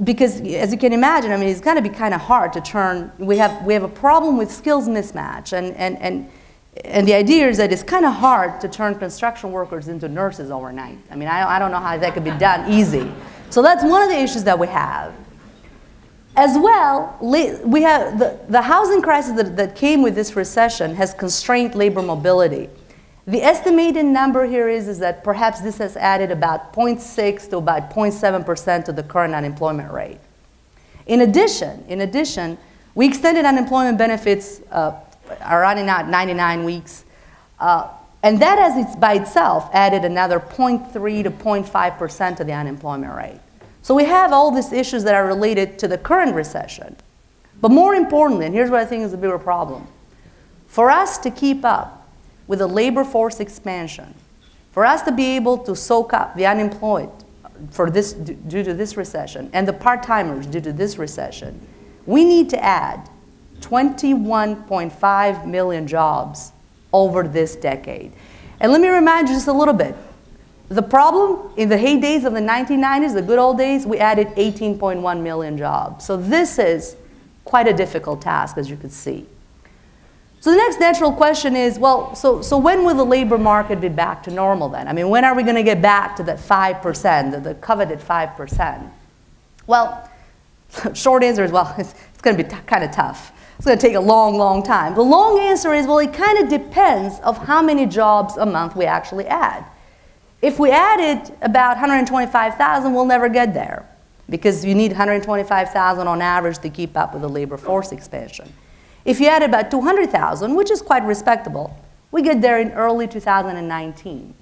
because, as you can imagine, I mean, it's going to be kind of hard to turn. We have a problem with skills mismatch, and And the idea is that it's kind of hard to turn construction workers into nurses overnight. I mean, I don't know how that could be done easy. So that's one of the issues that we have. As well, we have the housing crisis that came with this recession has constrained labor mobility. The estimated number here is that perhaps this has added about 0.6 to about 0.7% to the current unemployment rate. In addition, we extended unemployment benefits are running out 99 weeks. And that has by itself added another 0.3 to 0.5% to the unemployment rate. So we have all these issues that are related to the current recession. But more importantly, and here's what I think is a bigger problem, for us to keep up with the labor force expansion, for us to be able to soak up the unemployed due to this recession and the part-timers due to this recession, we need to add 21.5 million jobs over this decade. And let me remind you just a little bit. The problem, in the heydays of the 1990s, the good old days, we added 18.1 million jobs. So this is quite a difficult task, as you could see. So the next natural question is, well, so when will the labor market be back to normal then? I mean, when are we going to get back to that 5%, the coveted 5%? Well, short answer is, well, it's going to be kind of tough. It's going to take a long, long time. The long answer is, well, it kind of depends of how many jobs a month we actually add. If we added about 125,000, we'll never get there because you need 125,000 on average to keep up with the labor force expansion. If you add about 200,000, which is quite respectable, we get there in early 2019.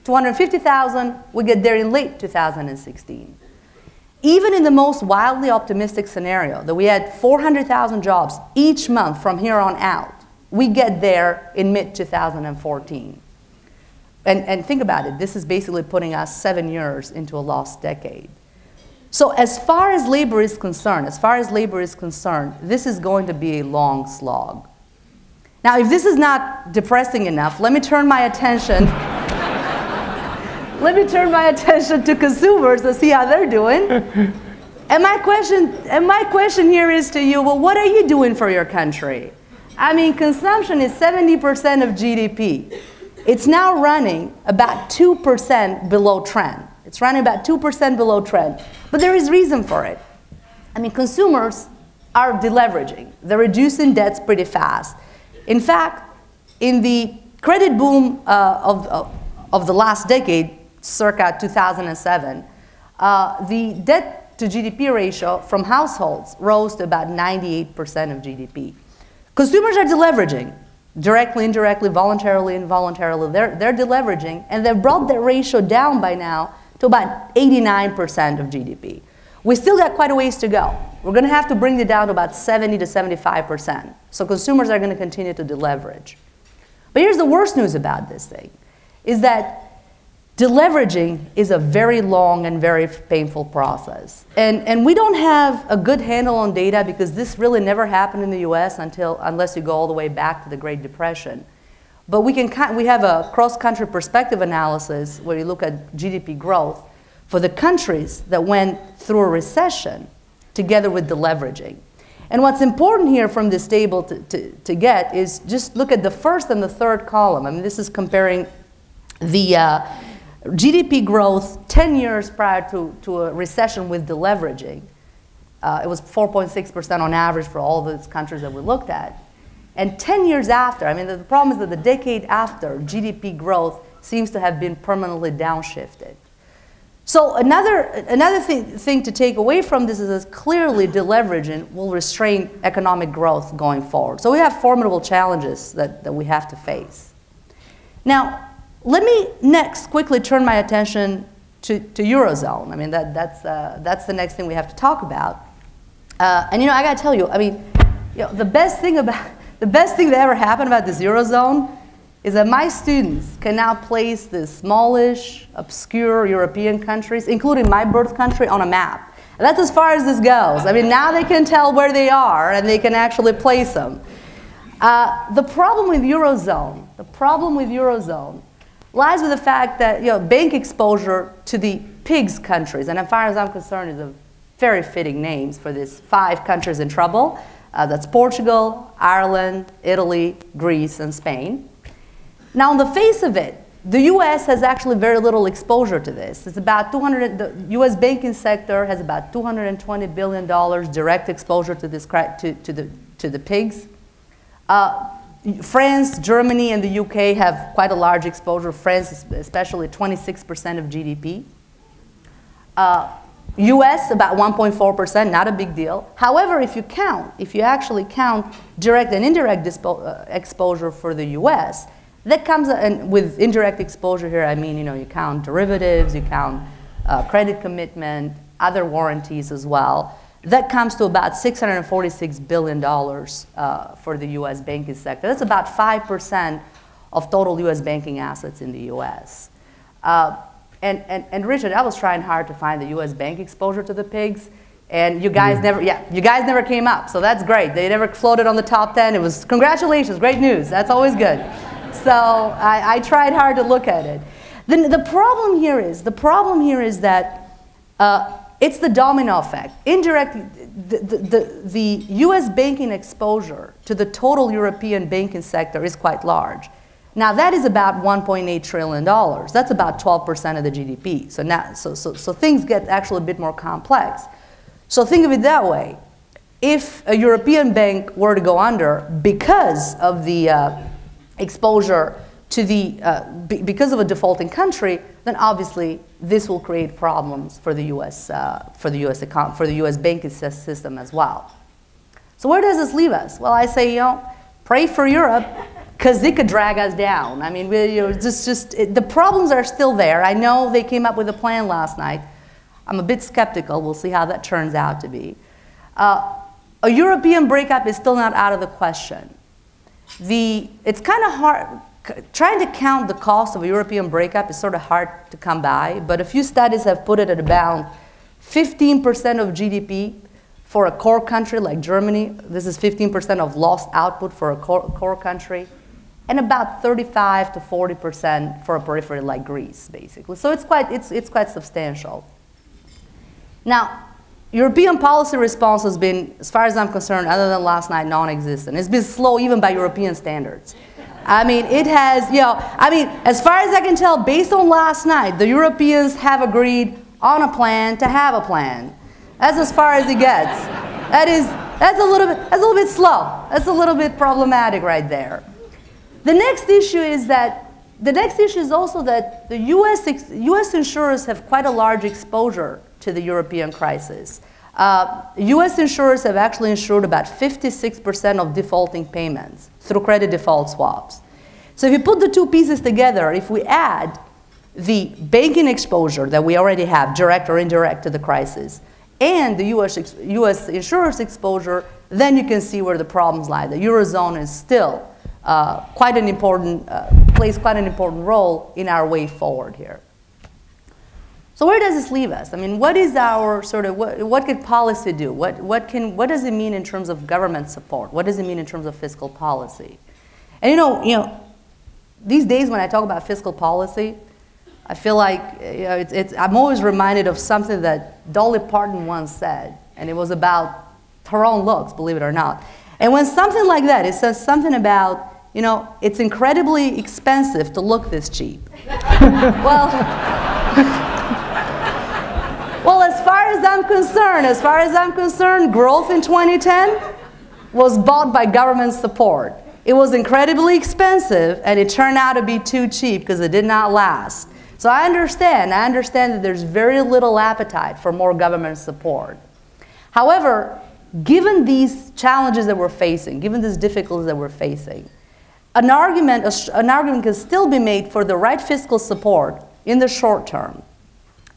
250,000, we get there in late 2016. Even in the most wildly optimistic scenario, that we had 400,000 jobs each month from here on out, we get there in mid-2014. And think about it, this is basically putting us 7 years into a lost decade. So as far as labor is concerned, this is going to be a long slog. Now, if this is not depressing enough, let me turn my attention to consumers to see how they're doing. And my question here is to you, well, what are you doing for your country? I mean, consumption is 70% of GDP. It's now running about 2% below trend. It's running about 2% below trend. But there is reason for it. I mean, consumers are deleveraging. They're reducing debts pretty fast. In fact, in the credit boom of the last decade, circa 2007, the debt to GDP ratio from households rose to about 98% of GDP. Consumers are deleveraging. Directly, indirectly, voluntarily, involuntarily, they're deleveraging, and they've brought that ratio down by now to about 89% of GDP. We still got quite a ways to go. We're going to have to bring it down to about 70 to 75%. So consumers are going to continue to deleverage. But here's the worst news about this thing, is that deleveraging is a very long and very painful process. And we don't have a good handle on data because this really never happened in the US unless you go all the way back to the Great Depression. But we have a cross-country perspective analysis where you look at GDP growth for the countries that went through a recession together with deleveraging. And what's important here from this table to get is just look at the first and the third column. I mean, this is comparing the GDP growth 10 years prior to a recession with deleveraging. It was 4.6% on average for all those countries that we looked at. And 10 years after, I mean, the problem is that the decade after, GDP growth seems to have been permanently downshifted. So another thing to take away from this is that clearly deleveraging will restrain economic growth going forward. So we have formidable challenges that we have to face. Now, let me next quickly turn my attention to Eurozone. I mean, that's the next thing we have to talk about. And you know, I got to tell you, I mean, you know, the best thing that ever happened about this Eurozone is that my students can now place the smallish, obscure European countries, including my birth country, on a map. And that's as far as this goes. I mean, now they can tell where they are and they can actually place them. The problem with Eurozone lies with the fact that, you know, bank exposure to the PIGS countries, and as far as I'm concerned, is a very fitting names for these 5 countries in trouble. That's Portugal, Ireland, Italy, Greece, and Spain. Now, on the face of it, the US has actually very little exposure to this. It's about the US banking sector has about $220 billion direct exposure to this, to the pigs. France, Germany, and the UK have quite a large exposure. France, especially 26% of GDP. US, about 1.4%, not a big deal. However, if you actually count direct and indirect exposure for the US, that comes, and with indirect exposure here, I mean, you count derivatives, you count credit commitment, other warranties as well. That comes to about $646 billion for the US banking sector. That's about 5% of total US banking assets in the US. And Richard, I was trying hard to find the US bank exposure to the pigs, and you guys never came up, so that's great. They never floated on the top 10. It was, congratulations, great news. That's always good. So I tried hard to look at it. The problem here is that it's the domino effect. The US banking exposure to the total European banking sector is quite large. Now that is about $1.8 trillion. That's about 12% of the GDP. So things get actually a bit more complex. So think of it that way. If a European bank were to go under because of the exposure to because of a defaulting country, then obviously this will create problems for the US banking system as well. So where does this leave us? Well, I say, pray for Europe, because it could drag us down. I mean, the problems are still there. I know they came up with a plan last night. I'm a bit skeptical. We'll see how that turns out to be. A European breakup is still not out of the question. It's kind of hard. Trying to count the cost of a European breakup is sort of hard to come by, but a few studies have put it at about 15% of GDP for a core country like Germany. This is 15% of lost output for a core country, and about 35 to 40% for a periphery like Greece, basically. So it's quite substantial. Now, European policy response has been, as far as I'm concerned, other than last night, non-existent. It's been slow even by European standards. I mean, it has, as far as I can tell, based on last night, the Europeans have agreed on a plan to have a plan. That's as far as it gets. That's a little bit slow. That's a little bit problematic right there. The next issue is also that the US insurers have quite a large exposure to the European crisis. US insurers have actually insured about 56% of defaulting payments through credit default swaps. So if you put the two pieces together, if we add the banking exposure that we already have, direct or indirect to the crisis, and the US insurers exposure, then you can see where the problems lie. The Eurozone is still plays quite an important role in our way forward here. So where does this leave us? I mean, what is our what can policy do? What does it mean in terms of government support? What does it mean in terms of fiscal policy? And these days when I talk about fiscal policy, I feel like I'm always reminded of something that Dolly Parton once said, and it was about her own looks, believe it or not. And when something like that, it says something about, it's incredibly expensive to look this cheap. Well, as far as I'm concerned, growth in 2010 was bought by government support. It was incredibly expensive, and it turned out to be too cheap because it did not last. So I understand that there's very little appetite for more government support. However, given these challenges that we're facing, given these difficulties that we're facing, an argument can still be made for the right fiscal support in the short term.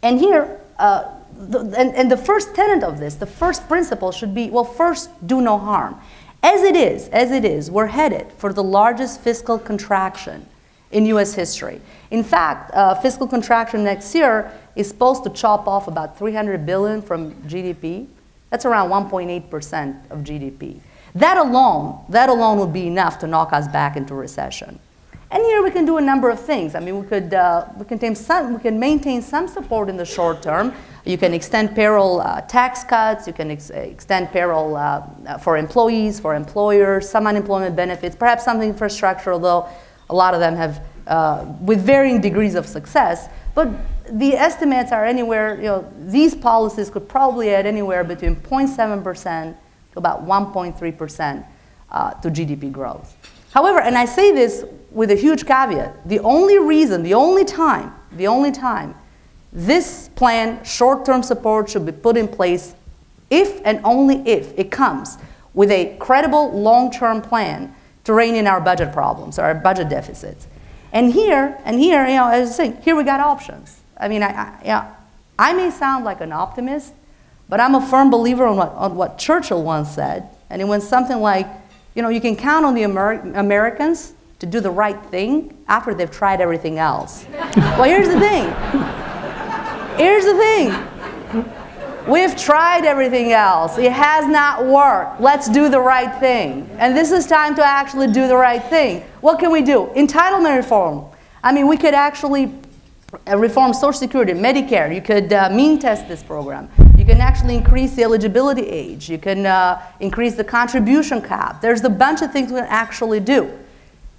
And here, the first tenet of this, the first principle should be, well, first, do no harm. As it is, we're headed for the largest fiscal contraction in US history. In fact, fiscal contraction next year is supposed to chop off about $300 billion from GDP. That's around 1.8% of GDP. That alone would be enough to knock us back into recession. And here we can do a number of things. I mean, we can maintain some support in the short term. You can extend payroll tax cuts. You can extend payroll for employees, for employers, some unemployment benefits, perhaps some infrastructure, although a lot of them have, with varying degrees of success. But the estimates are anywhere, these policies could probably add anywhere between 0.7% to about 1.3% to GDP growth. However, and I say this with a huge caveat, the only time this plan, short-term support, should be put in place if and only if it comes with a credible long-term plan to rein in our budget problems, or our budget deficits. And here, as I was saying, here we got options. I mean, I may sound like an optimist, but I'm a firm believer on what Churchill once said, and it went something like, you can count on the Americans to do the right thing after they've tried everything else. Well, here's the thing. We've tried everything else. It has not worked. Let's do the right thing. And this is time to actually do the right thing. What can we do? Entitlement reform. I mean, we could actually reform Social Security, Medicare. You could mean test this program. You can actually increase the eligibility age. You can increase the contribution cap. There's a bunch of things we can actually do.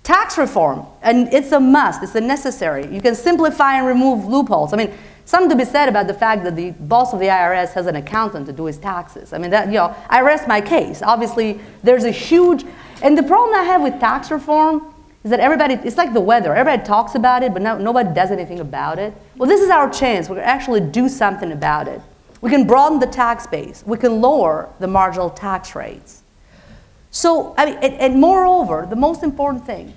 Tax reform, and it's a must, it's a necessary. You can simplify and remove loopholes. I mean, something to be said about the fact that the boss of the IRS has an accountant to do his taxes. I mean, that, I rest my case. Obviously, there's a huge, and the problem I have with tax reform is that everybody, it's like the weather. Everybody talks about it, but nobody does anything about it. Well, this is our chance. We can actually do something about it. We can broaden the tax base. We can lower the marginal tax rates. So, I mean, and moreover, the most important thing,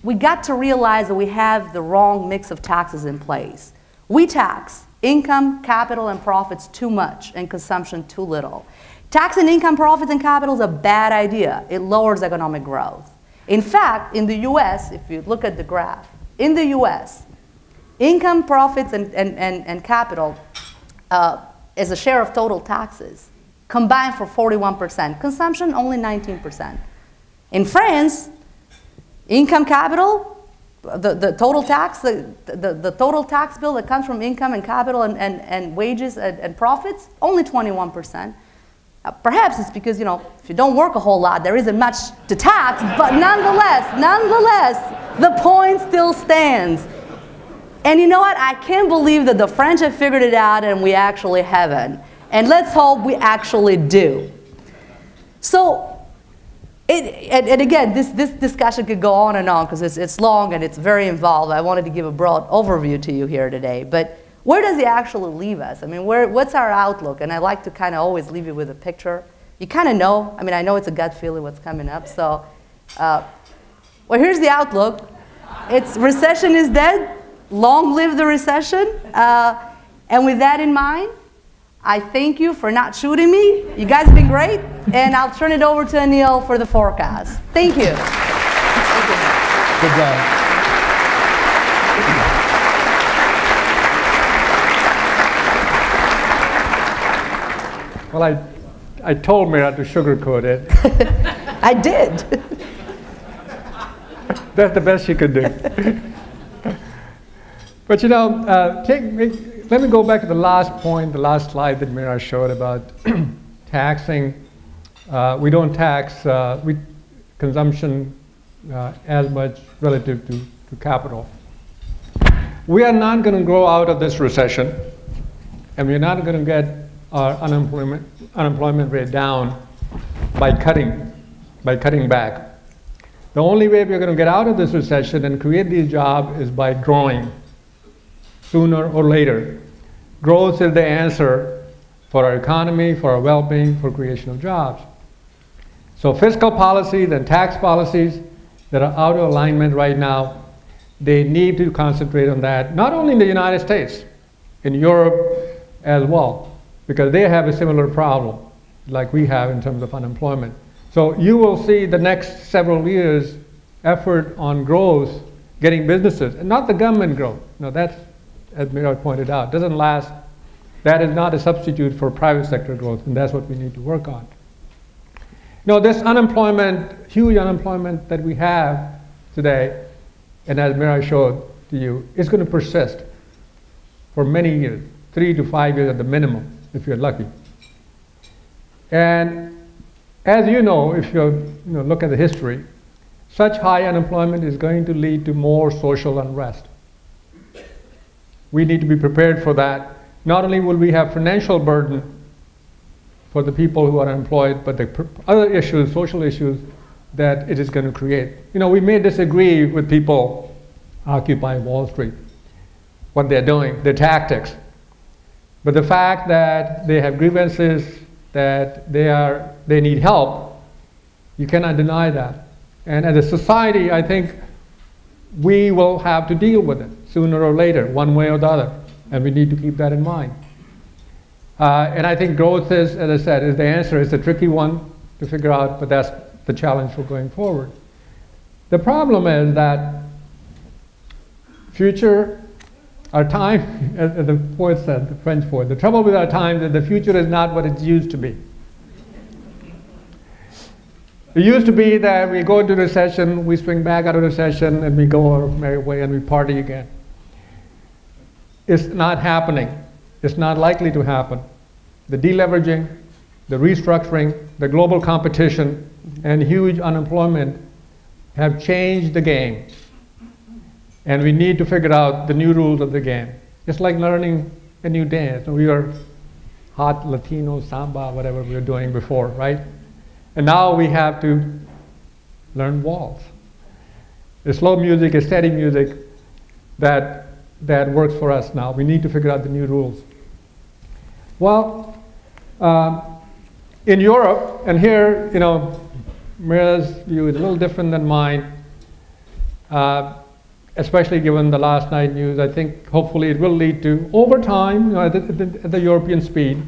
we got to realize that we have the wrong mix of taxes in place. We tax income, capital, and profits too much, and consumption too little. Taxing income, profits, and capital is a bad idea. It lowers economic growth. In fact, in the US, if you look at the graph, in the US, income, profits, and capital as a share of total taxes combined for 41%. Consumption, only 19%. In France, income, capital, the total tax, the total tax bill that comes from income and capital and wages and profits, only 21%. Perhaps it's because, if you don't work a whole lot, there isn't much to tax, but nonetheless, the point still stands. And you know what? I can't believe that the French have figured it out and we actually haven't. And let's hope we actually do. So, and again, this discussion could go on and on because it's long and it's very involved. I wanted to give a broad overview to you here today. But where does it actually leave us? I mean, what's our outlook? And I like to kind of always leave you with a picture. You kind of know. I mean, I know it's a gut feeling what's coming up. So, well, here's the outlook. It's recession is dead. Long live the recession. And with that in mind, I thank you for not shooting me. You guys have been great. And I'll turn it over to Anil for the forecast. Thank you. Good job. Well, I told Mira to sugarcoat it. I did. That's the best she could do. But let me go back to the last point, the last slide that Mira showed about taxing. We don't tax consumption as much relative to capital. We are not going to grow out of this recession, and we're not going to get our unemployment rate down by cutting back. The only way we're going to get out of this recession and create these jobs is by growing. Sooner or later. Growth is the answer for our economy, for our well-being, for creation of jobs. So fiscal policies and tax policies that are out of alignment right now, they need to concentrate on that, not only in the United States, in Europe as well, because they have a similar problem like we have in terms of unemployment. So you will see the next several years effort on growth, getting businesses, and not the government growth. No, that's, as Mira pointed out, doesn't last. That is not a substitute for private sector growth, and that's what we need to work on. This unemployment, huge unemployment that we have today, And as Mira showed to you, it's going to persist for many years, 3 to 5 years at the minimum, if you're lucky. And as you know, if you look at the history, such high unemployment is going to lead to more social unrest. We need to be prepared for that. Not only will we have financial burden for the people who are unemployed, but the other issues, social issues, that it is going to create. We may disagree with people occupying Wall Street, what they're doing, their tactics. But the fact that they have grievances, that they need help, you cannot deny that. And as a society, I think we will have to deal with it sooner or later, one way or the other. And we need to keep that in mind. And I think growth is, as I said, is the answer. It's a tricky one to figure out, but that's the challenge for going forward. The problem is that future, our time, as the poet said, the French poet, the trouble with our time is that the future is not what it used to be. It used to be that we go into recession, we swing back out of recession, and we go our merry way and we party again. It's not happening. It's not likely to happen. The deleveraging, the restructuring, the global competition, and huge unemployment have changed the game. And we need to figure out the new rules of the game. It's like learning a new dance. We were hot Latino, samba, whatever we were doing before, right? And now we have to learn waltz. The slow music, a steady music that works for us now. We need to figure out the new rules. Well, in Europe, and here, Mira's view is a little different than mine, especially given the last night news. I think hopefully it will lead to, over time, at the European speed,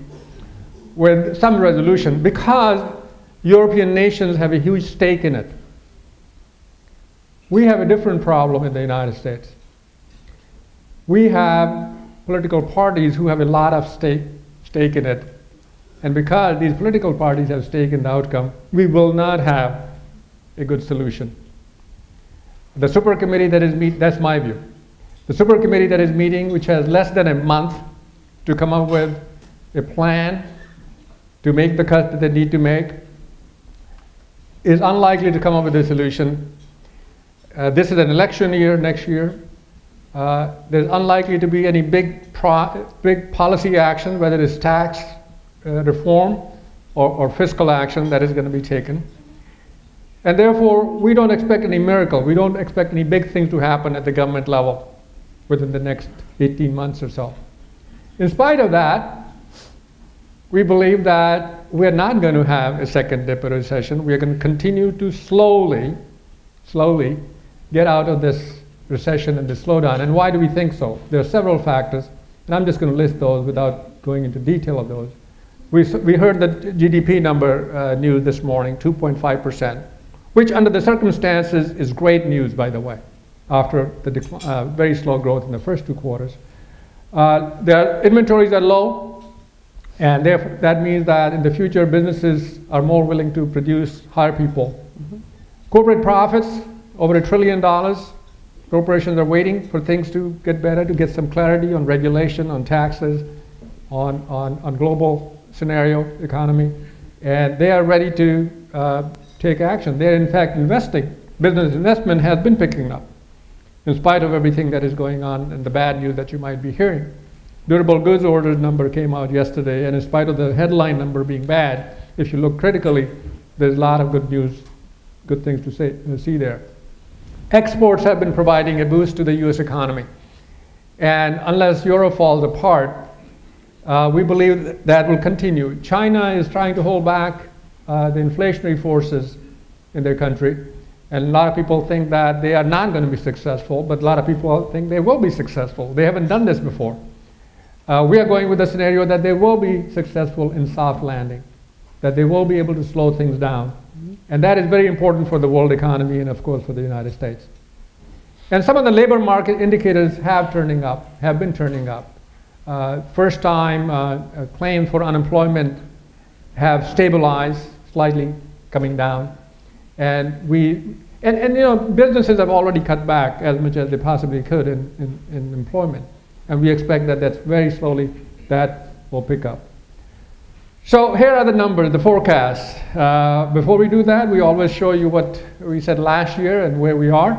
with some resolution, because European nations have a huge stake in it. We have a different problem in the United States. We have political parties who have a lot of stake in it. And because these political parties have stake in the outcome, we will not have a good solution. The super committee that is meeting, that's my view. The super committee that is meeting, which has less than a month to come up with a plan to make the cuts that they need to make, is unlikely to come up with a solution. This is an election year next year. There's unlikely to be any big policy action, whether it's tax reform or fiscal action that is going to be taken. And therefore, we don't expect any miracle. We don't expect any big things to happen at the government level within the next 18 months or so. In spite of that, we believe that we're not going to have a second dip or recession. We're going to continue to slowly get out of this recession and this slowdown. And why do we think so? There are several factors, and I'm just going to list those without going into detail of those. We heard the GDP number news this morning, 2.5%, which under the circumstances is great news, by the way, after the very slow growth in the first 2 quarters. Their inventories are low, and therefore that means that in the future businesses are more willing to produce, hire people. Corporate profits, over $1 trillion. Corporations are waiting for things to get better, to get some clarity on regulation, on taxes, on global scenario, economy, and they are ready to take action. They're in fact investing. Business investment has been picking up in spite of everything that is going on and the bad news that you might be hearing. Durable goods orders number came out yesterday, and in spite of the headline number being bad, if you look critically, there's a lot of good news, good things to see there. Exports have been providing a boost to the US economy. And unless Europe falls apart, we believe that will continue. China is trying to hold back the inflationary forces in their country. And a lot of people think that they are not going to be successful, but a lot of people think they will be successful. They haven't done this before. We are going with a scenario that they will be successful in soft landing, that they will be able to slow things down. And that is very important for the world economy and, of course, for the United States. And some of the labor market indicators have been turning up. First time claims for unemployment have stabilized, slightly coming down. And And you know, businesses have already cut back as much as they possibly could in employment. And we expect that that's very slowly that will pick up. So here are the numbers, the forecasts. Before we do that, we always show you what we said last year and where we are.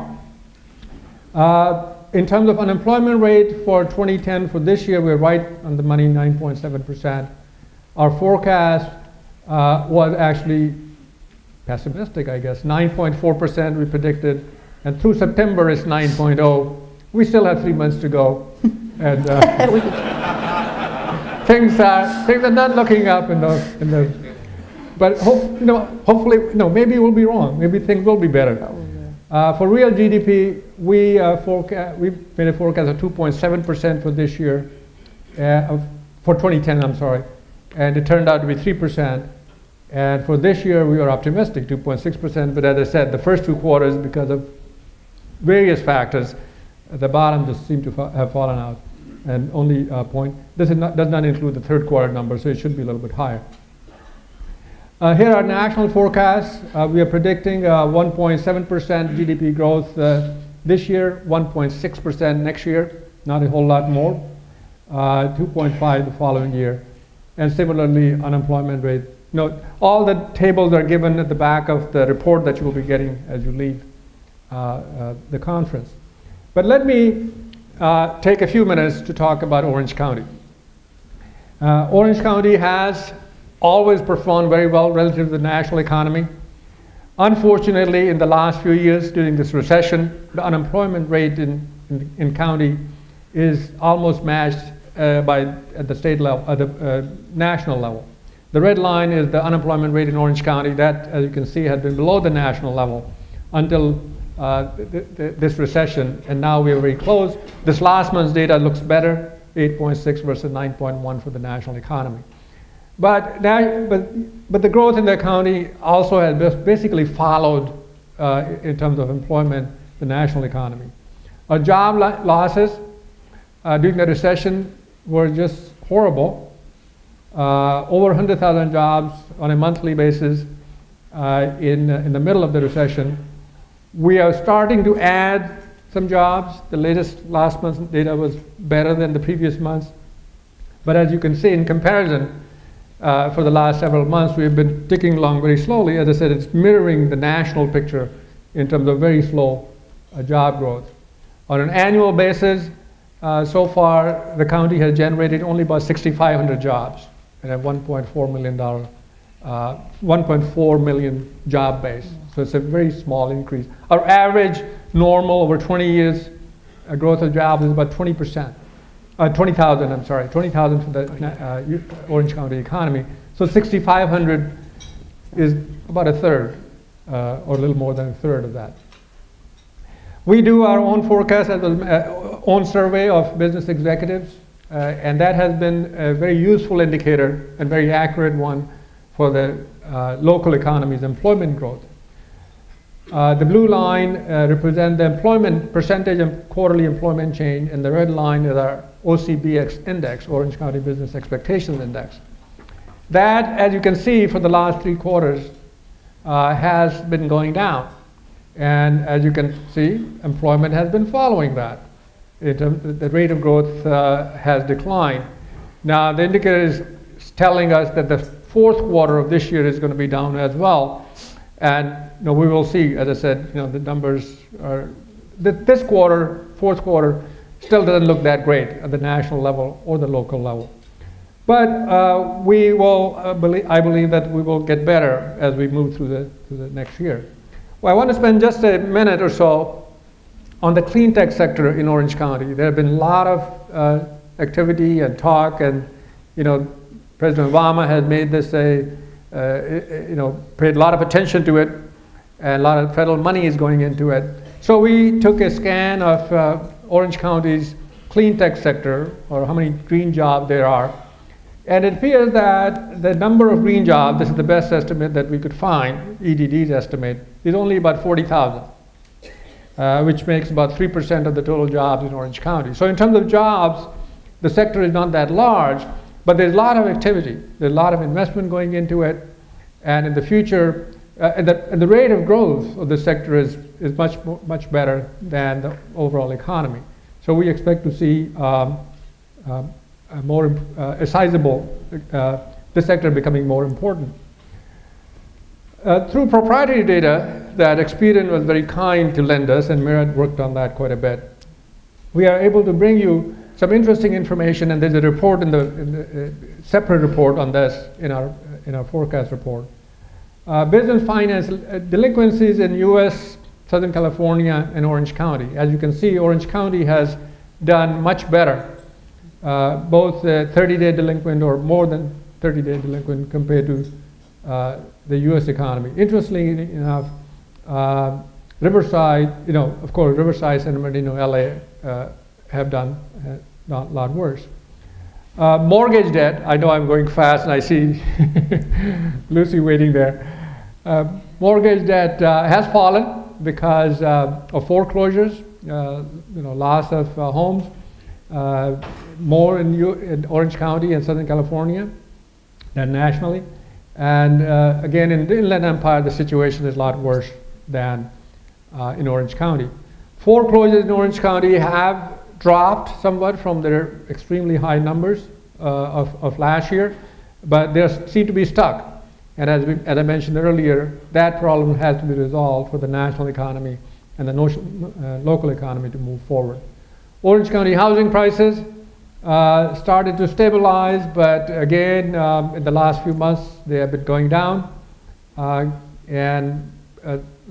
In terms of unemployment rate for 2010, for this year, we're right on the money, 9.7%. Our forecast was actually pessimistic, I guess. 9.4% we predicted, and through September it's 9.0. We still have 3 months to go, and things are not looking up in those. But hopefully, maybe we'll be wrong. Maybe things will be better. For real GDP, we made a forecast of 2.7% for this year, for 2010, I'm sorry, and it turned out to be 3%. And for this year, we are optimistic, 2.6%, but as I said, the first 2 quarters, because of various factors, the bottom just seemed to have fallen out. And only point, this does not include the third quarter number, so it should be a little bit higher. Here are national forecasts. We are predicting 1.7% GDP growth this year, 1.6% next year, not a whole lot more, 2.5% the following year. And similarly, unemployment rate. Note, all the tables are given at the back of the report that you will be getting as you leave the conference. But let me take a few minutes to talk about Orange County. Orange County has always performed very well relative to the national economy. Unfortunately, in the last few years during this recession, the unemployment rate in county is almost matched at the state level, at the national level. The red line is the unemployment rate in Orange County. That, as you can see, had been below the national level until this recession, and now we are very close. This last month's data looks better, 8.6 versus 9.1 for the national economy. But the growth in the county also has basically followed, in terms of employment, the national economy. Our job losses during the recession were just horrible. Over 100,000 jobs on a monthly basis in the middle of the recession. We are starting to add some jobs. The last month's data was better than the previous months. But as you can see, in comparison, for the last several months, we've been ticking along very slowly. As I said, it's mirroring the national picture in terms of very slow job growth. On an annual basis, so far, the county has generated only about 6,500 jobs and a $1.4 million job base. So it's a very small increase. Our average normal over 20 years growth of jobs is about 20%. 20,000, I'm sorry, 20,000 for the Orange County economy. So 6,500 is about a third, or a little more than a third of that. We do our own forecast, own survey of business executives, and that has been a very useful indicator and very accurate one for the local economy's employment growth. The blue line represents the employment percentage of quarterly employment change, and the red line is our OCBX index, Orange County Business Expectations Index. That, as you can see, for the last 3 quarters has been going down. And as you can see, employment has been following that. The rate of growth has declined. Now, the indicator is telling us that the 4th quarter of this year is going to be down as well. And we will see, as I said, the numbers are, this quarter, 4th quarter, still doesn't look that great at the national level or the local level. But we will, I believe that we will get better as we move through the next year. Well, I want to spend just a minute or so on the clean tech sector in Orange County. There have been a lot of activity and talk, and President Obama has made this paid a lot of attention to it, and a lot of federal money is going into it. So we took a scan of Orange County's clean tech sector, or how many green jobs there are. And it appears that the number of green jobs, this is the best estimate that we could find, EDD's estimate, is only about 40,000, which makes about 3% of the total jobs in Orange County. So in terms of jobs, the sector is not that large, but there's a lot of activity. There's a lot of investment going into it, and in the future, and the rate of growth of the sector is much better than the overall economy. So we expect to see a sizable, this sector becoming more important. Through proprietary data that Experian was very kind to lend us, and Mira worked on that quite a bit, we are able to bring you some interesting information, and there's a report in the separate report on this in our forecast report. Business finance delinquencies in U.S., Southern California, and Orange County. As you can see, Orange County has done much better, both 30-day delinquent or more than 30-day delinquent compared to the U.S. economy. Interestingly enough, Riverside, of course, Riverside, San Bernardino, LA have done a lot worse. Mortgage debt, I know I'm going fast and I see Lucy waiting there. Mortgage debt has fallen because of foreclosures, loss of homes, more in Orange County and Southern California than nationally. And again, in the Inland Empire, the situation is a lot worse than in Orange County. Foreclosures in Orange County have dropped somewhat from their extremely high numbers of last year, but they seem to be stuck. And as I mentioned earlier, that problem has to be resolved for the national economy and the local economy to move forward. Orange County housing prices started to stabilize, but again, in the last few months, they have been going down.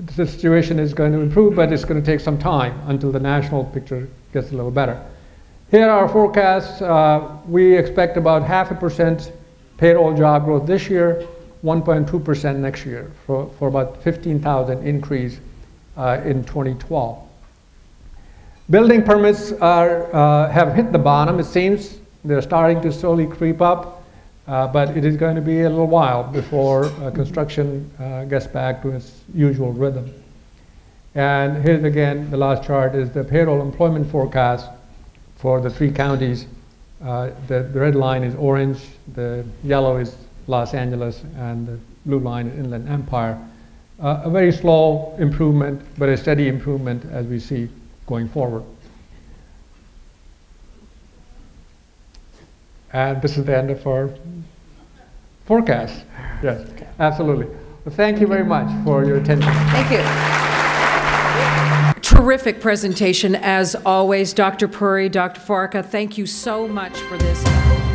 The situation is going to improve, but it's going to take some time until the national picture gets a little better. Here are our forecasts. We expect about 0.5% payroll job growth this year, 1.2% next year, for about 15,000 increase in 2012. Building permits have hit the bottom, it seems. They're starting to slowly creep up, but it is going to be a little while before construction gets back to its usual rhythm. And here's again, the last chart is the payroll employment forecast for the 3 counties. The red line is Orange, the yellow is Los Angeles, and the blue line is Inland Empire. A very slow improvement, but a steady improvement as we see going forward. And this is the end of our forecast. Yes, absolutely. Well, thank you very much for your attention. Thank you. Terrific presentation as always, Dr. Puri, Dr. Farka. Thank you so much for this.